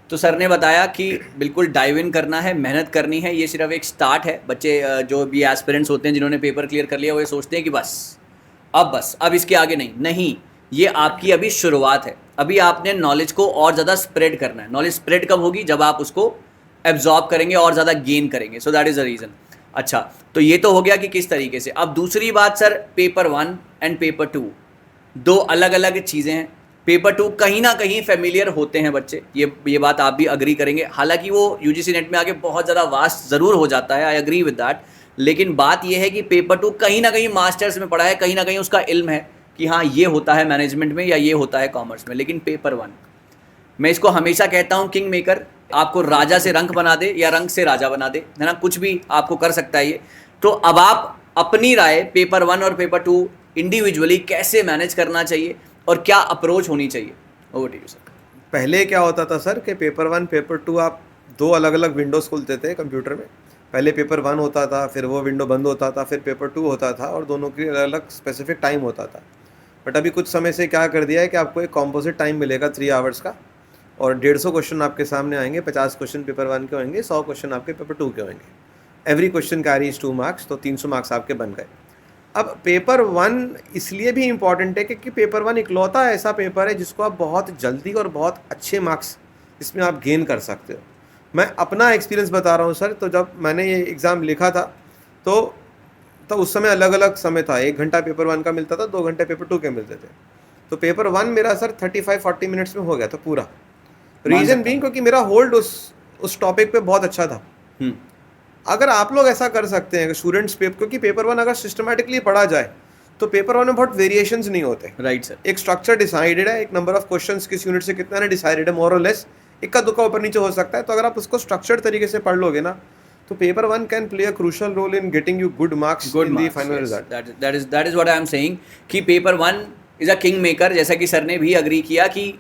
[SPEAKER 1] तो सर ने बताया कि बिल्कुल डाइव इन करना है, मेहनत करनी है। ये सिर्फ एक स्टार्ट है। बच्चे जो भी एस्पिरेंट्स होते हैं जिन्होंने पेपर क्लियर कर लिया, वो ये सोचते हैं कि अब इसके आगे नहीं, ये आपकी अभी शुरुआत है। अभी आपने नॉलेज को और ज़्यादा स्प्रेड करना है। नॉलेज स्प्रेड कब होगी? जब आप उसको एब्जॉर्ब करेंगे और ज़्यादा गेन करेंगे। So that is the reason. अच्छा, तो ये तो हो गया कि किस तरीके से। अब दूसरी बात सर, पेपर 1 एंड पेपर 2 दो अलग अलग चीज़ें हैं। पेपर 2 कहीं ना कहीं फेमिलियर होते हैं बच्चे, ये बात आप भी अग्री करेंगे। हालांकि वो यूजीसी नेट में आके बहुत ज़्यादा वास्ट ज़रूर हो जाता है, आई एग्री विद दैट। लेकिन बात ये है कि पेपर 2 कहीं ना कहीं मास्टर्स में पढ़ा है, कहीं ना कहीं उसका इल्म है कि हाँ ये होता है मैनेजमेंट में या ये होता है कॉमर्स में। लेकिन पेपर 1, मैं इसको हमेशा कहता हूँ किंग मेकर। आपको राजा से रंक बना दे या रंक से राजा बना दे, है ना, कुछ भी आपको कर सकता है ये। तो अब आप अपनी राय पेपर 1 और पेपर 2 इंडिविजुअली कैसे मैनेज करना चाहिए और क्या अप्रोच होनी चाहिए, ओवर टू यू सर।
[SPEAKER 2] पहले क्या होता था सर कि पेपर 1 पेपर 2 आप दो अलग अलग विंडोज़ खुलते थे कंप्यूटर में। पहले पेपर 1 होता था, फिर वो विंडो बंद होता था, फिर पेपर 2 होता था और दोनों के अलग अलग स्पेसिफिक टाइम होता था। बट अभी कुछ समय से क्या कर दिया है कि आपको एक कॉम्पोजिट टाइम मिलेगा 3 आवर्स का और 150 क्वेश्चन आपके सामने आएंगे। 50 क्वेश्चन पेपर 1 के होंगे, 100 क्वेश्चन आपके पेपर 2 के होंगे। एवरी क्वेश्चन कैरीज 2 मार्क्स, तो 300 मार्क्स आपके बन गए। अब पेपर 1 इसलिए भी इम्पॉर्टेंट है क्योंकि पेपर 1 इकलौता ऐसा पेपर है जिसको आप बहुत जल्दी और बहुत अच्छे मार्क्स इसमें आप गेन कर सकते हो। मैं अपना एक्सपीरियंस बता रहा हूँ सर। तो जब मैंने ये एग्ज़ाम लिखा था तो उस समय अलग अलग समय था। 1 घंटा पेपर 1 का मिलता था, 2 घंटे पेपर 2 के मिलते थे। तो पेपर 1 मेरा सर 35-40 मिनट्स में हो गया था पूरा। रीज़न बीइंग क्योंकि मेरा होल्ड उस टॉपिक पे बहुत अच्छा था। अगर आप लोग ऐसा कर सकते हैं स्टूडेंट्स क्योंकि पेपर 1 अगर सिस्टमेटिकली पढ़ा जाए तो पेपर 1 में बहुत वेरिएशंस नहीं होते।
[SPEAKER 1] Right sir.
[SPEAKER 2] एक स्ट्रक्चर डिसाइडेड है, एक नंबर ऑफ क्वेश्चंस किस यूनिट से कितना है डिसाइडेड है, मोर और लेस। इक्का दुक्का ऊपर नीचे हो सकता है। तो अगर आप उसको स्ट्रक्चर्ड तरीके से पढ़ लोगे ना तो paper 1 can play a crucial role in getting you good marks in the final result.
[SPEAKER 1] That is what I am saying कि paper 1 is a kingmaker. जैसा कि सर ने भी अग्री किया कि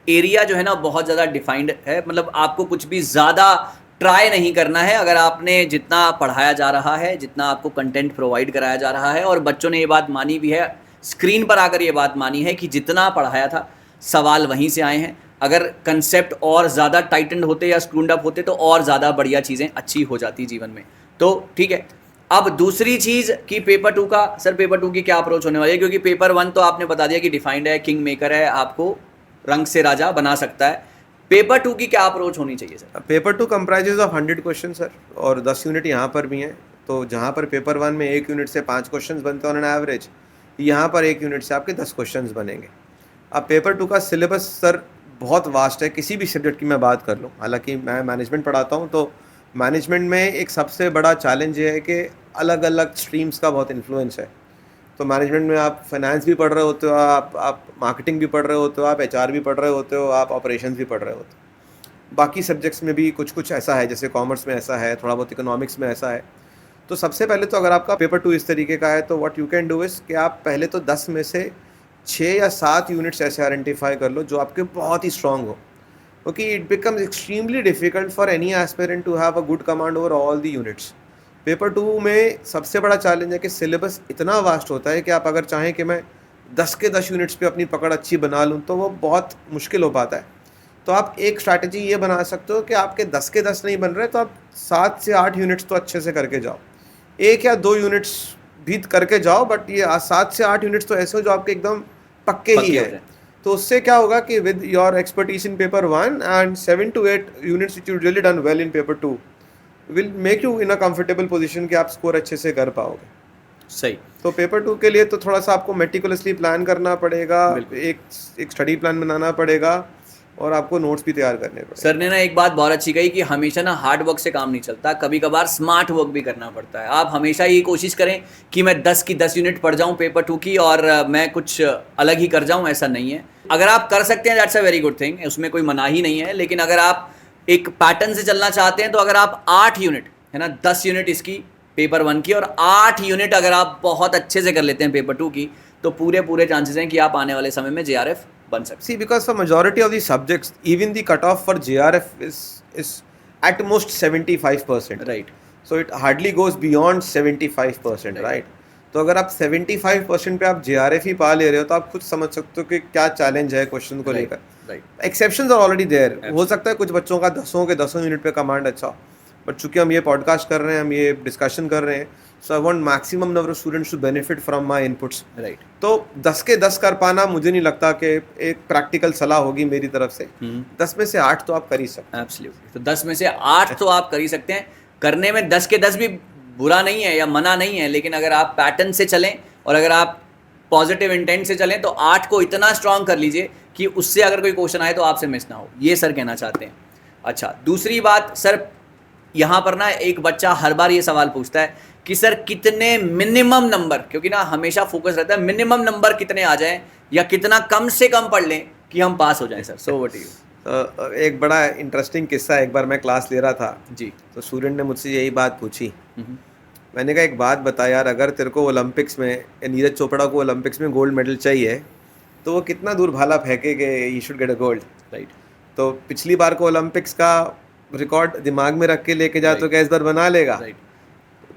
[SPEAKER 1] एरिया जो है ना बहुत ज़्यादा डिफाइंड है, मतलब आपको कुछ भी ज़्यादा ट्राई नहीं करना है। अगर आपने जितना पढ़ाया जा रहा है, जितना आपको कंटेंट प्रोवाइड कराया जा रहा है, और बच्चों ने ये बात मानी भी है, स्क्रीन पर आकर ये बात मानी है कि जितना पढ़ाया था सवाल वहीं से आए हैं। अगर कंसेप्ट और ज़्यादा टाइटन्ड होते या स्क्रूड अप होते तो और ज़्यादा बढ़िया चीज़ें अच्छी हो जाती जीवन में। तो ठीक है, अब दूसरी चीज़ कि पेपर 2 का सर, पेपर 2 की क्या अप्रोच होने वाली है? क्योंकि पेपर 1 तो आपने बता दिया कि डिफाइंड है, किंग मेकर है, आपको रंग से राजा बना सकता है। पेपर 2 की क्या अप्रोच होनी चाहिए sir?
[SPEAKER 2] Paper 2 comprises of 100 question sir, और 10 यूनिट यहाँ पर भी हैं। तो जहाँ पर पेपर 1 में 1 यूनिट से 5 क्वेश्चन बनते हैं ऑन एन एवरेज, यहाँ पर 1 यूनिट से आपके 10 क्वेश्चन बनेंगे। अब पेपर 2 का सिलेबस सर बहुत वास्ट है। किसी भी सब्जेक्ट की मैं बात कर लूँ, हालांकि मैं मैनेजमेंट पढ़ाता हूँ, तो मैनेजमेंट में एक सबसे बड़ा चैलेंज ये है कि अलग अलग स्ट्रीम्स का बहुत इन्फ्लुएंस है। तो मैनेजमेंट में आप फाइनेंस भी पढ़ रहे होते हो, आप मार्केटिंग भी पढ़ रहे होते हो, आप HR भी पढ़ रहे होते हो, आप ऑपरेशंस भी पढ़ रहे होते हो। बाकी सब्जेक्ट्स में भी कुछ कुछ ऐसा है, जैसे कॉमर्स में ऐसा है, थोड़ा बहुत इकोनॉमिक्स में ऐसा है। तो सबसे पहले तो अगर आपका पेपर 2 इस तरीके का है तो what you can do is कि आप पहले तो 10 में से 6 या 7 यूनिट्स ऐसे आइडेंटिफाई कर लो जो आपके बहुत ही स्ट्रॉन्ग हो, क्योंकि it becomes extremely difficult for any aspirant to have a good command over all the units. Paper 2 में सबसे बड़ा चैलेंज है कि सिलेबस इतना वास्ट होता है कि आप अगर चाहें कि मैं 10 के 10 यूनिट्स पे अपनी पकड़ अच्छी बना लूँ तो वो बहुत मुश्किल हो पाता है। तो आप एक स्ट्रैटेजी ये बना सकते हो कि आपके 10 के 10 नहीं बन रहे तो आप 7 से 8 यूनिट्स तो अच्छे से करके जाओ। 1 या 2 यूनिट्स भी करके जाओ, बट ये 7 से 8 यूनिट्स तो ऐसे हो जो आपके एकदम पक्के ही है। तो उससे क्या होगा कि with your expertise in paper 1 and 7 to 8 units which you really done well in paper 2 will make you in a comfortable position कि आप स्कोर अच्छे से कर पाओगे।
[SPEAKER 1] सही।
[SPEAKER 2] तो पेपर 2 के लिए तो थोड़ा सा आपको मेटिकुलसली प्लान करना पड़ेगा, एक स्टडी प्लान बनाना पड़ेगा और आपको नोट्स भी तैयार करने पड़ेंगे।
[SPEAKER 1] सर ने ना एक बात बहुत अच्छी कही कि हमेशा ना हार्ड वर्क से काम नहीं चलता, कभी कभार स्मार्ट वर्क भी करना पड़ता है। आप हमेशा ये कोशिश करें कि मैं 10 की 10 यूनिट पढ़ जाऊं पेपर 2 की और मैं कुछ अलग ही कर जाऊं, ऐसा नहीं है। अगर आप कर सकते हैं that's a very good thing, उसमें कोई मनाही नहीं है। लेकिन अगर आप एक पैटर्न से चलना चाहते हैं तो अगर आप 8 यूनिट है ना, 10 यूनिट इसकी पेपर 1 की और 8 यूनिट अगर आप बहुत अच्छे से कर लेते हैं पेपर 2 की, तो पूरे चांसेस हैं कि आप आने वाले समय में JRF बन सकते।
[SPEAKER 2] See, because for majority of the subjects, even the cutoff for JRF is at most 75%.
[SPEAKER 1] Right.
[SPEAKER 2] So it hardly goes beyond 75%, right? तो अगर आप 75% पे आप JRF ही पा ले रहे हो तो आप खुद समझ सकते हो कि क्या चैलेंज है क्वेश्चन को लेकर।
[SPEAKER 1] Right.
[SPEAKER 2] Exceptions are already there. हो सकता है कुछ बच्चों का 10 के 10 यूनिट पे कमांड अच्छा हो, बट चूंकि हम ये पॉडकास्ट कर रहे हैं, हम ये डिस्कशन कर रहे हैं, so I want maximum number of students to benefit from my inputs.
[SPEAKER 1] Right.
[SPEAKER 2] तो 10 के 10 कर पाना मुझे नहीं लगता कि एक प्रैक्टिकल सलाह होगी मेरी तरफ से। 10 में से 8 तो आप कर ही सकते हैं।
[SPEAKER 1] एब्सोल्युटली। तो 10 में से 8 तो आप कर ही सकते हैं। करने में 10 के 10 भी बुरा नहीं है या मना नहीं है, लेकिन अगर आप पैटर्न से चलें और अगर आप पॉजिटिव इंटेंट से चलें तो 8 को इतना स्ट्रांग कर लीजिए कि उससे अगर कोई क्वेश्चन आए तो आपसे मिस ना हो, ये सर कहना चाहते हैं। अच्छा, दूसरी बात सर, यहाँ पर ना एक बच्चा हर बार ये सवाल पूछता है कि सर कितने मिनिमम नंबर, क्योंकि ना हमेशा फोकस रहता है मिनिमम नंबर कितने आ जाएं या कितना कम से कम पढ़ लें कि हम पास हो जाएं सर। So what you.
[SPEAKER 2] एक बड़ा इंटरेस्टिंग किस्सा, एक बार मैं क्लास ले रहा था
[SPEAKER 1] जी,
[SPEAKER 2] तो स्टूडेंट ने मुझसे यही बात पूछी। मैंने कहा एक बात बता यार, अगर तेरे को ओलंपिक्स में, नीरज चोपड़ा को ओलंपिक्स में गोल्ड मेडल चाहिए तो वो कितना दूर भाला फेंके कि he should get a gold, right? तो पिछली बार को ओलंपिक्स का रिकॉर्ड दिमाग में रख के लेके जा तो क्या इस बार बना लेगा?
[SPEAKER 1] राइट।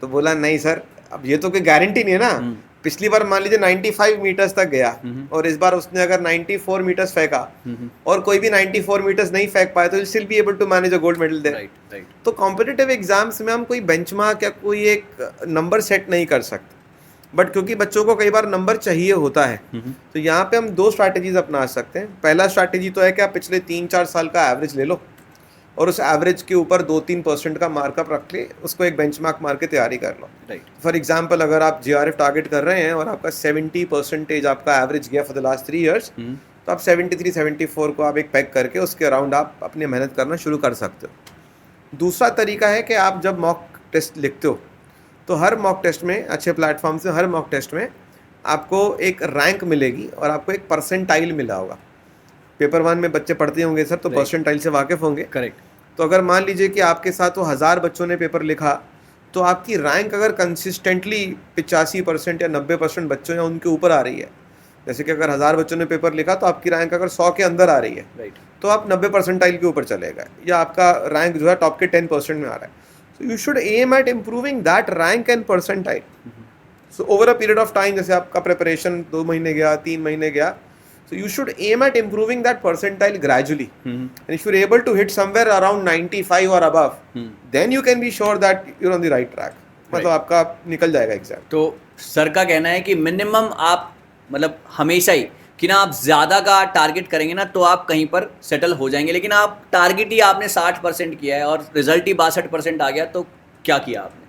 [SPEAKER 2] तो बोला नहीं सर, अब ये तो कोई गारंटी नहीं है ना। पिछली बार मान लीजिए 95 मीटर्स तक गया और इस बार उसने अगर 94 मीटर्स फेंका और कोई भी 94 मीटर्स नहीं फेंक पाए तो will still be able to manage a gold medal there.
[SPEAKER 1] Right.
[SPEAKER 2] तो कॉम्पिटिटिव एग्जाम्स में हम कोई बेंचमार्क या कोई एक नंबर सेट नहीं कर सकते, बट क्योंकि बच्चों को कई बार नंबर चाहिए होता है तो यहाँ पे हम 2 स्ट्रैटेजीज अपना सकते हैं। पहला स्ट्रैटेजी तो है कि आप पिछले 3-4 साल का एवरेज ले लो और उस एवरेज के ऊपर 2-3% का मार्कअप रख ले, उसको एक बेंचमार्क मार के तैयारी कर लो।
[SPEAKER 1] राइट।
[SPEAKER 2] फॉर एग्जांपल अगर आप जीआरएफ टारगेट कर रहे हैं और आपका 70% आपका एवरेज गया फॉर द लास्ट 3 इयर्स, तो आप 73-74 को आप एक पैक करके उसके अराउंड आप अपनी मेहनत करना शुरू कर सकते हो। दूसरा तरीका है कि आप जब मॉक टेस्ट लिखते हो तो हर मॉक टेस्ट में, अच्छे प्लेटफॉर्म से हर मॉक टेस्ट में आपको एक रैंक मिलेगी और आपको एक परसेंटाइल मिला होगा। पेपर 1 में बच्चे पढ़ते होंगे सर, तो परसेंटाइल से वाकिफ होंगे।
[SPEAKER 1] करेक्ट।
[SPEAKER 2] तो अगर मान लीजिए कि आपके साथ वो 1000 बच्चों ने पेपर लिखा तो आपकी रैंक अगर कंसिस्टेंटली 85% या 90% बच्चों या उनके ऊपर आ रही है, जैसे कि अगर 1000 बच्चों ने पेपर लिखा तो आपकी रैंक अगर 100 के अंदर आ रही है,
[SPEAKER 1] राइट,
[SPEAKER 2] तो आप 90 परसेंटाइल के ऊपर चले गए या आपका रैंक जो है टॉप के 10% में आ रहा है। So you should aim at improving that rank and percentile. So over a period of time, जैसे आपका प्रिपरेशन 2 महीने गया, 3 महीने गया, so you should aim at improving that percentile gradually. And if you're able to hit somewhere around 95 or above, then you can be sure that you're on the right track. मतलब आपका निकल जाएगा exam.
[SPEAKER 1] तो sir का कहना है कि minimum आप मतलब हमेशा ही कि ना आप ज़्यादा का टारगेट करेंगे ना तो आप कहीं पर सेटल हो जाएंगे, लेकिन आप टारगेट ही आपने 60% किया है और रिजल्ट ही 62% आ गया तो क्या किया आपने?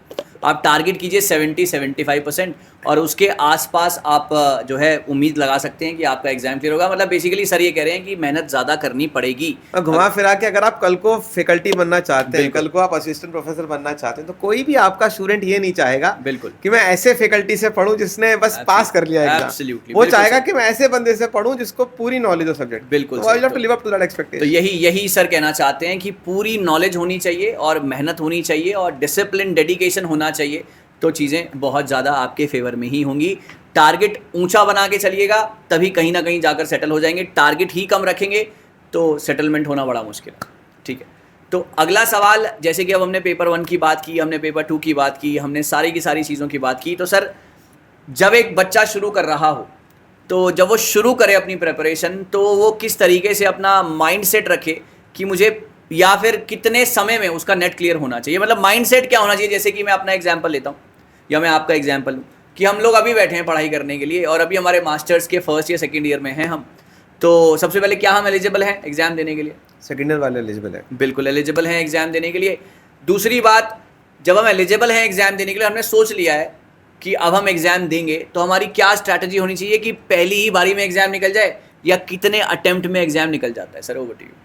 [SPEAKER 1] आप टारगेट कीजिए 70-75% और उसके आसपास आप जो है उम्मीद लगा सकते हैं कि आपका एग्जाम क्लियर होगा। मतलब बेसिकली सर ये कह रहे हैं कि मेहनत ज़्यादा करनी पड़ेगी।
[SPEAKER 2] घुमा फिरा के अगर आप कल को फैकल्टी बनना चाहते हैं, कल को आप असिस्टेंट प्रोफेसर बनना चाहते हैं, तो कोई भी आपका स्टूडेंट ये नहीं चाहेगा
[SPEAKER 1] बिल्कुल
[SPEAKER 2] कि मैं ऐसे फैकल्टी से पढ़ूं जिसने बस पास कर लिया एग्जाम। वो चाहेगा कि मैं ऐसे बंदे से पढ़ूं जिसको पूरी नॉलेज हो सब्जेक्ट।
[SPEAKER 1] बिल्कुल।
[SPEAKER 2] तो
[SPEAKER 1] यही सर कहना चाहते हैं कि पूरी नॉलेज होनी चाहिए और मेहनत होनी चाहिए और डिसिप्लिन, डेडिकेशन होना चाहिए, तो चीज़ें बहुत ज़्यादा आपके फेवर में ही होंगी। टारगेट ऊंचा बना के चलिएगा तभी कहीं ना कहीं जाकर सेटल हो जाएंगे। टारगेट ही कम रखेंगे तो सेटलमेंट होना बड़ा मुश्किल है। ठीक है, तो अगला सवाल, जैसे कि अब हमने पेपर 1 की बात की, हमने पेपर 2 की बात की, हमने सारी की सारी चीज़ों की बात की, तो सर जब एक बच्चा शुरू कर रहा हो तो जब वो शुरू करे अपनी प्रिपरेशन तो वो किस तरीके से अपना माइंड सेट रखे कि मुझे, या फिर कितने समय में उसका नेट क्लियर होना चाहिए? मतलब माइंड सेट क्या होना चाहिए? जैसे कि मैं अपना एग्जांपल लेता हूँ या मैं आपका एग्जांपल लूँ कि हम लोग अभी बैठे हैं पढ़ाई करने के लिए और अभी हमारे मास्टर्स के फर्स्ट या सेकंड ईयर में हैं हम, तो सबसे पहले क्या हम एलिजिबल हैं एग्ज़ाम देने के लिए?
[SPEAKER 2] सेकंड ईयर वाले एलिजिबल है,
[SPEAKER 1] बिल्कुल एलिजिबल हैं एग्ज़ाम देने के लिए। दूसरी बात, जब हम एलिजिबल हैं एग्ज़ाम देने के लिए, हमने सोच लिया है कि अब हम एग्ज़ाम देंगे, तो हमारी क्या स्ट्रैटेजी होनी चाहिए कि पहली ही बारी में एग्ज़ाम निकल जाए या कितने अटेम्प्ट में एग्ज़ाम निकल जाता है? Sir over to you.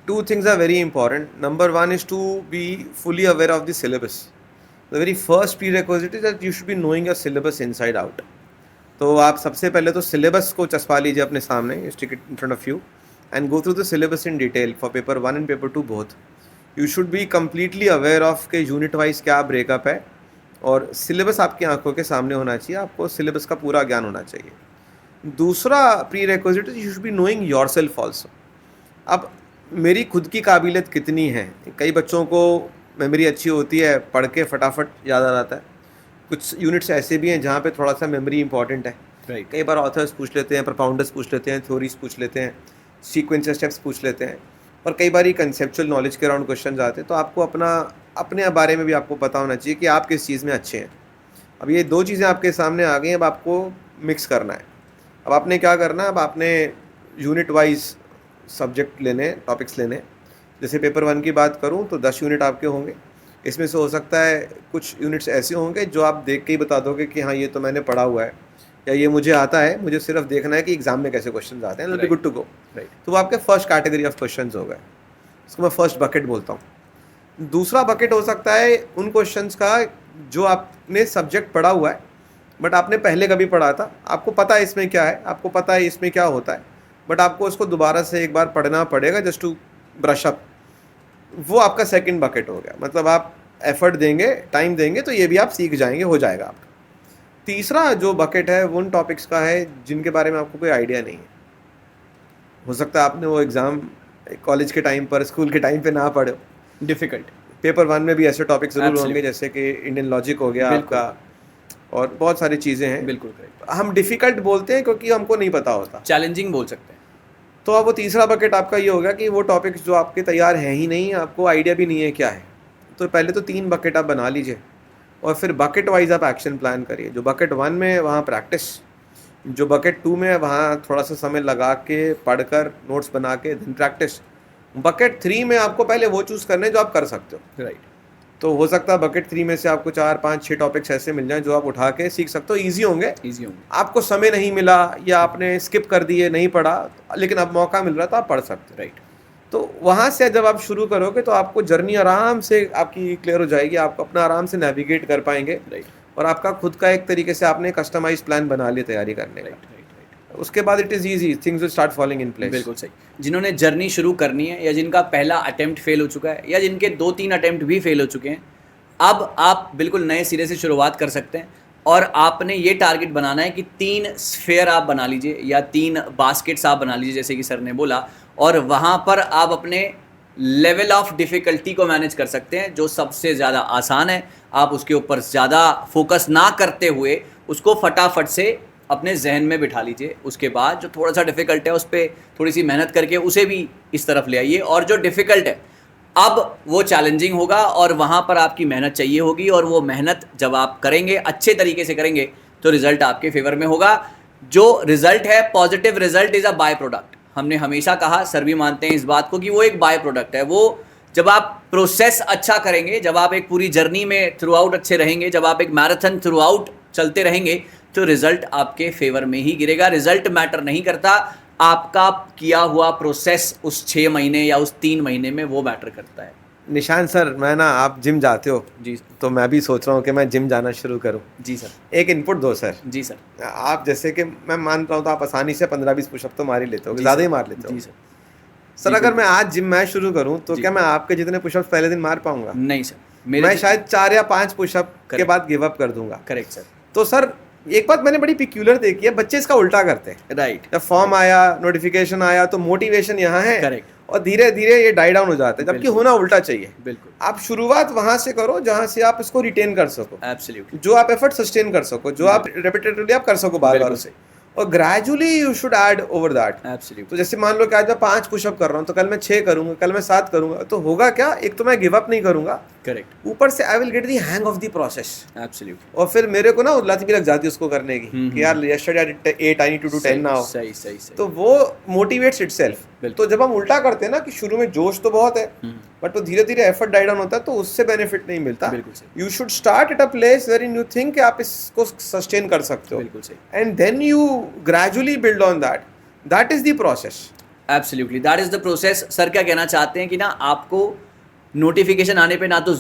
[SPEAKER 2] Two things are very important. Number one is to be fully aware of the syllabus. The very first prerequisite is that you should be knowing your syllabus inside out. तो आप सबसे पहले तो syllabus को चस्पा लीजिए अपने सामने, stick it in front of you and go through the syllabus in detail for paper 1 and paper 2 both. You should be completely aware of के unit wise क्या breakup है और syllabus आपकी आंखों के सामने होना चाहिए, आपको syllabus का पूरा ज्ञान होना चाहिए। दूसरा prerequisite is you should be knowing yourself also. अब मेरी खुद की काबिलियत कितनी है? कई बच्चों को मेमोरी अच्छी होती है, पढ़ के फटाफट याद आ जाता है। कुछ यूनिट्स ऐसे भी हैं जहाँ पे थोड़ा सा मेमोरी इंपॉर्टेंट है।
[SPEAKER 1] राइट।
[SPEAKER 2] कई बार ऑथर्स पूछ लेते हैं, प्रोपाउंडर्स पूछ लेते हैं, थ्योरीज पूछ लेते हैं, सीक्वेंस स्टेप्स पूछ लेते हैं और कई बार कंसेप्चुअल नॉलेज के अराउंड क्वेश्चन आते हैं। तो आपको अपने बारे में भी आपको पता होना चाहिए कि आप किस चीज़ में अच्छे हैं। अब ये 2 चीज़ें आपके सामने आ गई, अब आपको मिक्स करना है। अब आपने क्या करना है, अब आपने यूनिट वाइज सब्जेक्ट लेने, टॉपिक्स लेने। जैसे पेपर 1 की बात करूं तो 10 यूनिट आपके होंगे। इसमें से हो सकता है कुछ यूनिट्स ऐसे होंगे जो आप देख के ही बता दोगे कि हाँ ये तो मैंने पढ़ा हुआ है या ये मुझे आता है, मुझे सिर्फ देखना है कि एग्जाम में कैसे क्वेश्चन आते हैं, बी गुड टू गो। तो वो आपके फर्स्ट कैटेगरी ऑफ क्वेश्चन हो गए, इसको मैं फर्स्ट बकेट बोलता हूँ। दूसरा बकेट हो सकता है उन क्वेश्चन का जो आपने सब्जेक्ट पढ़ा हुआ है बट आपने पहले कभी पढ़ा था, आपको पता है इसमें क्या है, आपको पता है इसमें क्या होता है, बट आपको उसको दोबारा से एक बार पढ़ना पड़ेगा जस्ट टू ब्रश अप। वो आपका सेकंड बकेट हो गया। मतलब आप एफर्ट देंगे, टाइम देंगे तो ये भी आप सीख जाएंगे, हो जाएगा आपका। तीसरा जो बकेट है वो उन टॉपिक्स का है जिनके बारे में आपको कोई आइडिया नहीं है। हो सकता है आपने वो एग्ज़ाम कॉलेज के टाइम पर, स्कूल के टाइम पे ना पढ़ो।
[SPEAKER 1] डिफिकल्ट।
[SPEAKER 2] पेपर 1 में भी ऐसे टॉपिक ज़रूर
[SPEAKER 1] Absolutely.
[SPEAKER 2] होंगे जैसे कि इंडियन लॉजिक हो गया
[SPEAKER 1] बिल्कुल।
[SPEAKER 2] आपका, और बहुत सारी चीज़ें हैं।
[SPEAKER 1] बिल्कुल करेक्ट।
[SPEAKER 2] हम डिफ़िकल्ट बोलते हैं क्योंकि हमको नहीं पता होता।
[SPEAKER 1] चैलेंजिंग बोल सकते हैं।
[SPEAKER 2] तो अब वो तीसरा बकेट आपका ये होगा कि वो टॉपिक्स जो आपके तैयार हैं ही नहीं, आपको आइडिया भी नहीं है क्या है। तो पहले तो 3 बकेट आप बना लीजिए और फिर बकेट वाइज आप एक्शन प्लान करिए। जो बकेट 1 में है वहाँ प्रैक्टिस, जो बकेट 2 में है वहाँ थोड़ा सा समय लगा के पढ़कर नोट्स बना के दिन प्रैक्टिस। बकेट 3 में आपको पहले वो चूज़ करने जो आप कर सकते हो।
[SPEAKER 1] राइट।
[SPEAKER 2] तो हो सकता है बकेट 3 में से आपको 4, 5, 6 टॉपिक्स ऐसे मिल जाएं जो आप उठा के सीख सकते हो, ईजी होंगे।
[SPEAKER 1] ईजी होंगे।
[SPEAKER 2] आपको समय नहीं मिला या आपने स्किप कर दिए, नहीं पढ़ा, लेकिन अब मौका मिल रहा तो आप पढ़ सकते हो।
[SPEAKER 1] राइट।
[SPEAKER 2] तो वहाँ से जब आप शुरू करोगे तो आपको जर्नी आराम से आपकी क्लियर हो जाएगी, आप अपना आराम से नेविगेट कर पाएंगे
[SPEAKER 1] राइट।
[SPEAKER 2] और आपका खुद का एक तरीके से आपने कस्टमाइज प्लान बना लिया तैयारी करने का।
[SPEAKER 1] राइट। राइट।
[SPEAKER 2] उसके बाद it is easy, things will start falling in place.
[SPEAKER 1] बिल्कुल सही। जिन्होंने जर्नी शुरू करनी है या जिनका पहला अटेम्प्ट फेल हो चुका है या जिनके 2-3 अटेम्प्ट भी फेल हो चुके हैं, अब आप बिल्कुल नए सिरे से शुरुआत कर सकते हैं। और आपने ये टारगेट बनाना है कि 3 स्फेयर आप बना लीजिए या 3 बास्केट्स आप बना लीजिए जैसे कि सर ने बोला, और वहाँ पर आप अपने लेवल ऑफ डिफ़िकल्टी को मैनेज कर सकते हैं। जो सबसे ज़्यादा आसान है आप उसके ऊपर ज़्यादा फोकस ना करते हुए उसको फटाफट से अपने जहन में बिठा लीजिए। उसके बाद जो थोड़ा सा डिफ़िकल्ट है उस पर थोड़ी सी मेहनत करके उसे भी इस तरफ ले आइए, और जो डिफ़िकल्ट है अब वो चैलेंजिंग होगा और वहाँ पर आपकी मेहनत चाहिए होगी, और वो मेहनत जब आप करेंगे, अच्छे तरीके से करेंगे, तो रिज़ल्ट आपके फेवर में होगा। जो रिज़ल्ट है, positive result is a by product. हमने हमेशा कहा, सर भी मानते हैं इस बात को, कि वो एक बाय प्रोडक्ट है। वो जब आप प्रोसेस अच्छा करेंगे, जब आप एक पूरी जर्नी में थ्रू आउट अच्छे रहेंगे, जब आप एक मैराथन थ्रू आउट चलते रहेंगे, तो रिज़ल्ट आपके फेवर में ही गिरेगा। रिज़ल्ट मैटर नहीं करता, आपका किया हुआ प्रोसेस उस 6 महीने या उस 3 महीने में वो मैटर करता है।
[SPEAKER 2] निशान सर, मैं ना, आप जिम जाते हो
[SPEAKER 1] जी।
[SPEAKER 2] तो मैं भी सोच रहा हूँ कि मैं जिम जाना शुरू करूँ।
[SPEAKER 1] जी सर।
[SPEAKER 2] एक इनपुट दो सर।
[SPEAKER 1] जी सर।
[SPEAKER 2] आप जैसे कि मैं मान रहा हूँ तो आप आसानी से 15-20 पुशअप तो मार ही लेते हो,
[SPEAKER 1] जी
[SPEAKER 2] ज़्यादा ही
[SPEAKER 1] सर।
[SPEAKER 2] मार लेते हो।
[SPEAKER 1] जी सर।
[SPEAKER 2] सर
[SPEAKER 1] जी,
[SPEAKER 2] अगर मैं आज जिम मैच शुरू करूँ तो
[SPEAKER 1] जी।
[SPEAKER 2] क्या मैं आपके जितने पुशअप्स पहले दिन मार पाऊंगा?
[SPEAKER 1] नहीं सर,
[SPEAKER 2] मैं शायद 4 या 5 पुशअप के
[SPEAKER 1] Correct.
[SPEAKER 2] बाद गिव अप कर दूंगा।
[SPEAKER 1] Correct sir.
[SPEAKER 2] तो सर एक बात मैंने बड़ी पिक्यूलर देखी है, बच्चे इसका उल्टा करते हैं।
[SPEAKER 1] राइट।
[SPEAKER 2] जब फॉर्म आया, नोटिफिकेशन आया तो मोटिवेशन यहाँ है,
[SPEAKER 1] करेक्ट।
[SPEAKER 2] और धीरे धीरे ये डाई डाउन हो जाता है, जबकि
[SPEAKER 1] बिल्कुल।
[SPEAKER 2] होना उल्टा चाहिए।
[SPEAKER 1] बिल्कुल।
[SPEAKER 2] आप शुरुआत वहां से करो जहां से आप इसको रिटेन कर सको,
[SPEAKER 1] एब्सोल्युटली।
[SPEAKER 2] जो आप एफर्ट सस्टेन कर सको, जो आप रेपिटेटिवली आप कर सको बार बार
[SPEAKER 1] बिल्कुल
[SPEAKER 2] उसे, और gradually you should add over that. तो
[SPEAKER 1] एब्सोल्युटली।
[SPEAKER 2] जैसे मान लो कि आज मैं 5 पुशअप कर रहा हूँ तो कल मैं 6 करूंगा, कल मैं 7 करूंगा, तो होगा क्या, एक तो मैं गिव अप नहीं करूंगा,
[SPEAKER 1] करेक्ट।
[SPEAKER 2] ऊपर से I will get the hang of the process.
[SPEAKER 1] Absolutely.
[SPEAKER 2] और फिर मेरे को ना लत भी लग जाती है उसको करने की, कि यार yesterday I did 8, I need to do 10 now.
[SPEAKER 1] सही सही सही।
[SPEAKER 2] तो वो मोटिवेट्स इटसेल्फ।
[SPEAKER 1] बिल्कुल।
[SPEAKER 2] तो जब हम उल्टा करते हैं ना कि शुरू में जोश तो बहुत है, बट वो धीरे धीरे एफर्ट डाई डाउन होता है, तो उससे बेनिफिट नहीं मिलता।
[SPEAKER 1] बिल्कुल सही।
[SPEAKER 2] You should start at a place where in you think कि आप इसको सस्टेन कर सकते हो,
[SPEAKER 1] बिल्कुल सही।
[SPEAKER 2] And then you gradually build on that. That is the process.
[SPEAKER 1] Absolutely, that is the process. Sir क्या कहना चाहते हैं कि ना आपको नोटिफिकेशन आने पे ना तो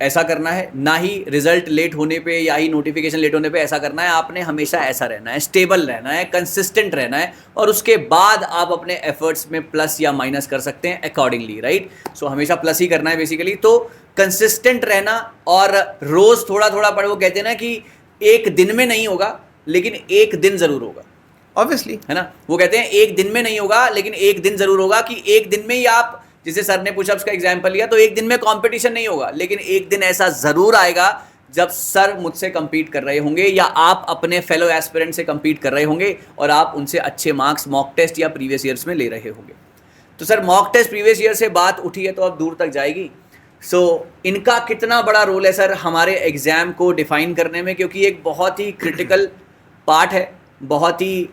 [SPEAKER 1] ऐसा करना है, ना ही रिजल्ट लेट होने पे या ही नोटिफिकेशन लेट होने पे ऐसा करना है। आपने हमेशा ऐसा रहना है, स्टेबल रहना है, कंसिस्टेंट रहना है, और उसके बाद आप अपने एफर्ट्स में प्लस या माइनस कर सकते हैं अकॉर्डिंगली, राइट। सो हमेशा प्लस ही करना है बेसिकली। तो कंसिस्टेंट रहना, और रोज़ थोड़ा थोड़ा पढ़, वो कहते हैं ना कि एक दिन में नहीं होगा लेकिन एक दिन ज़रूर होगा,
[SPEAKER 2] ऑब्वियसली,
[SPEAKER 1] है ना। वो कहते हैं एक दिन में नहीं होगा लेकिन एक दिन ज़रूर होगा, कि एक दिन में ही आप, जैसे सर ने पुशअप्स का एग्जांपल लिया, तो एक दिन में कंपटीशन नहीं होगा, लेकिन एक दिन ऐसा ज़रूर आएगा जब सर मुझसे compete कर रहे होंगे या आप अपने फेलो एस्पिरेंट से compete कर रहे होंगे और आप उनसे अच्छे मार्क्स मॉक टेस्ट या प्रीवियस ईयर्स में ले रहे होंगे। तो sir mock test previous year से बात उठी है तो अब दूर तक जाएगी। सो इनका कितना बड़ा रोल है सर हमारे एग्ज़ाम को डिफ़ाइन करने में, क्योंकि एक बहुत ही क्रिटिकल पार्ट है, बहुत ही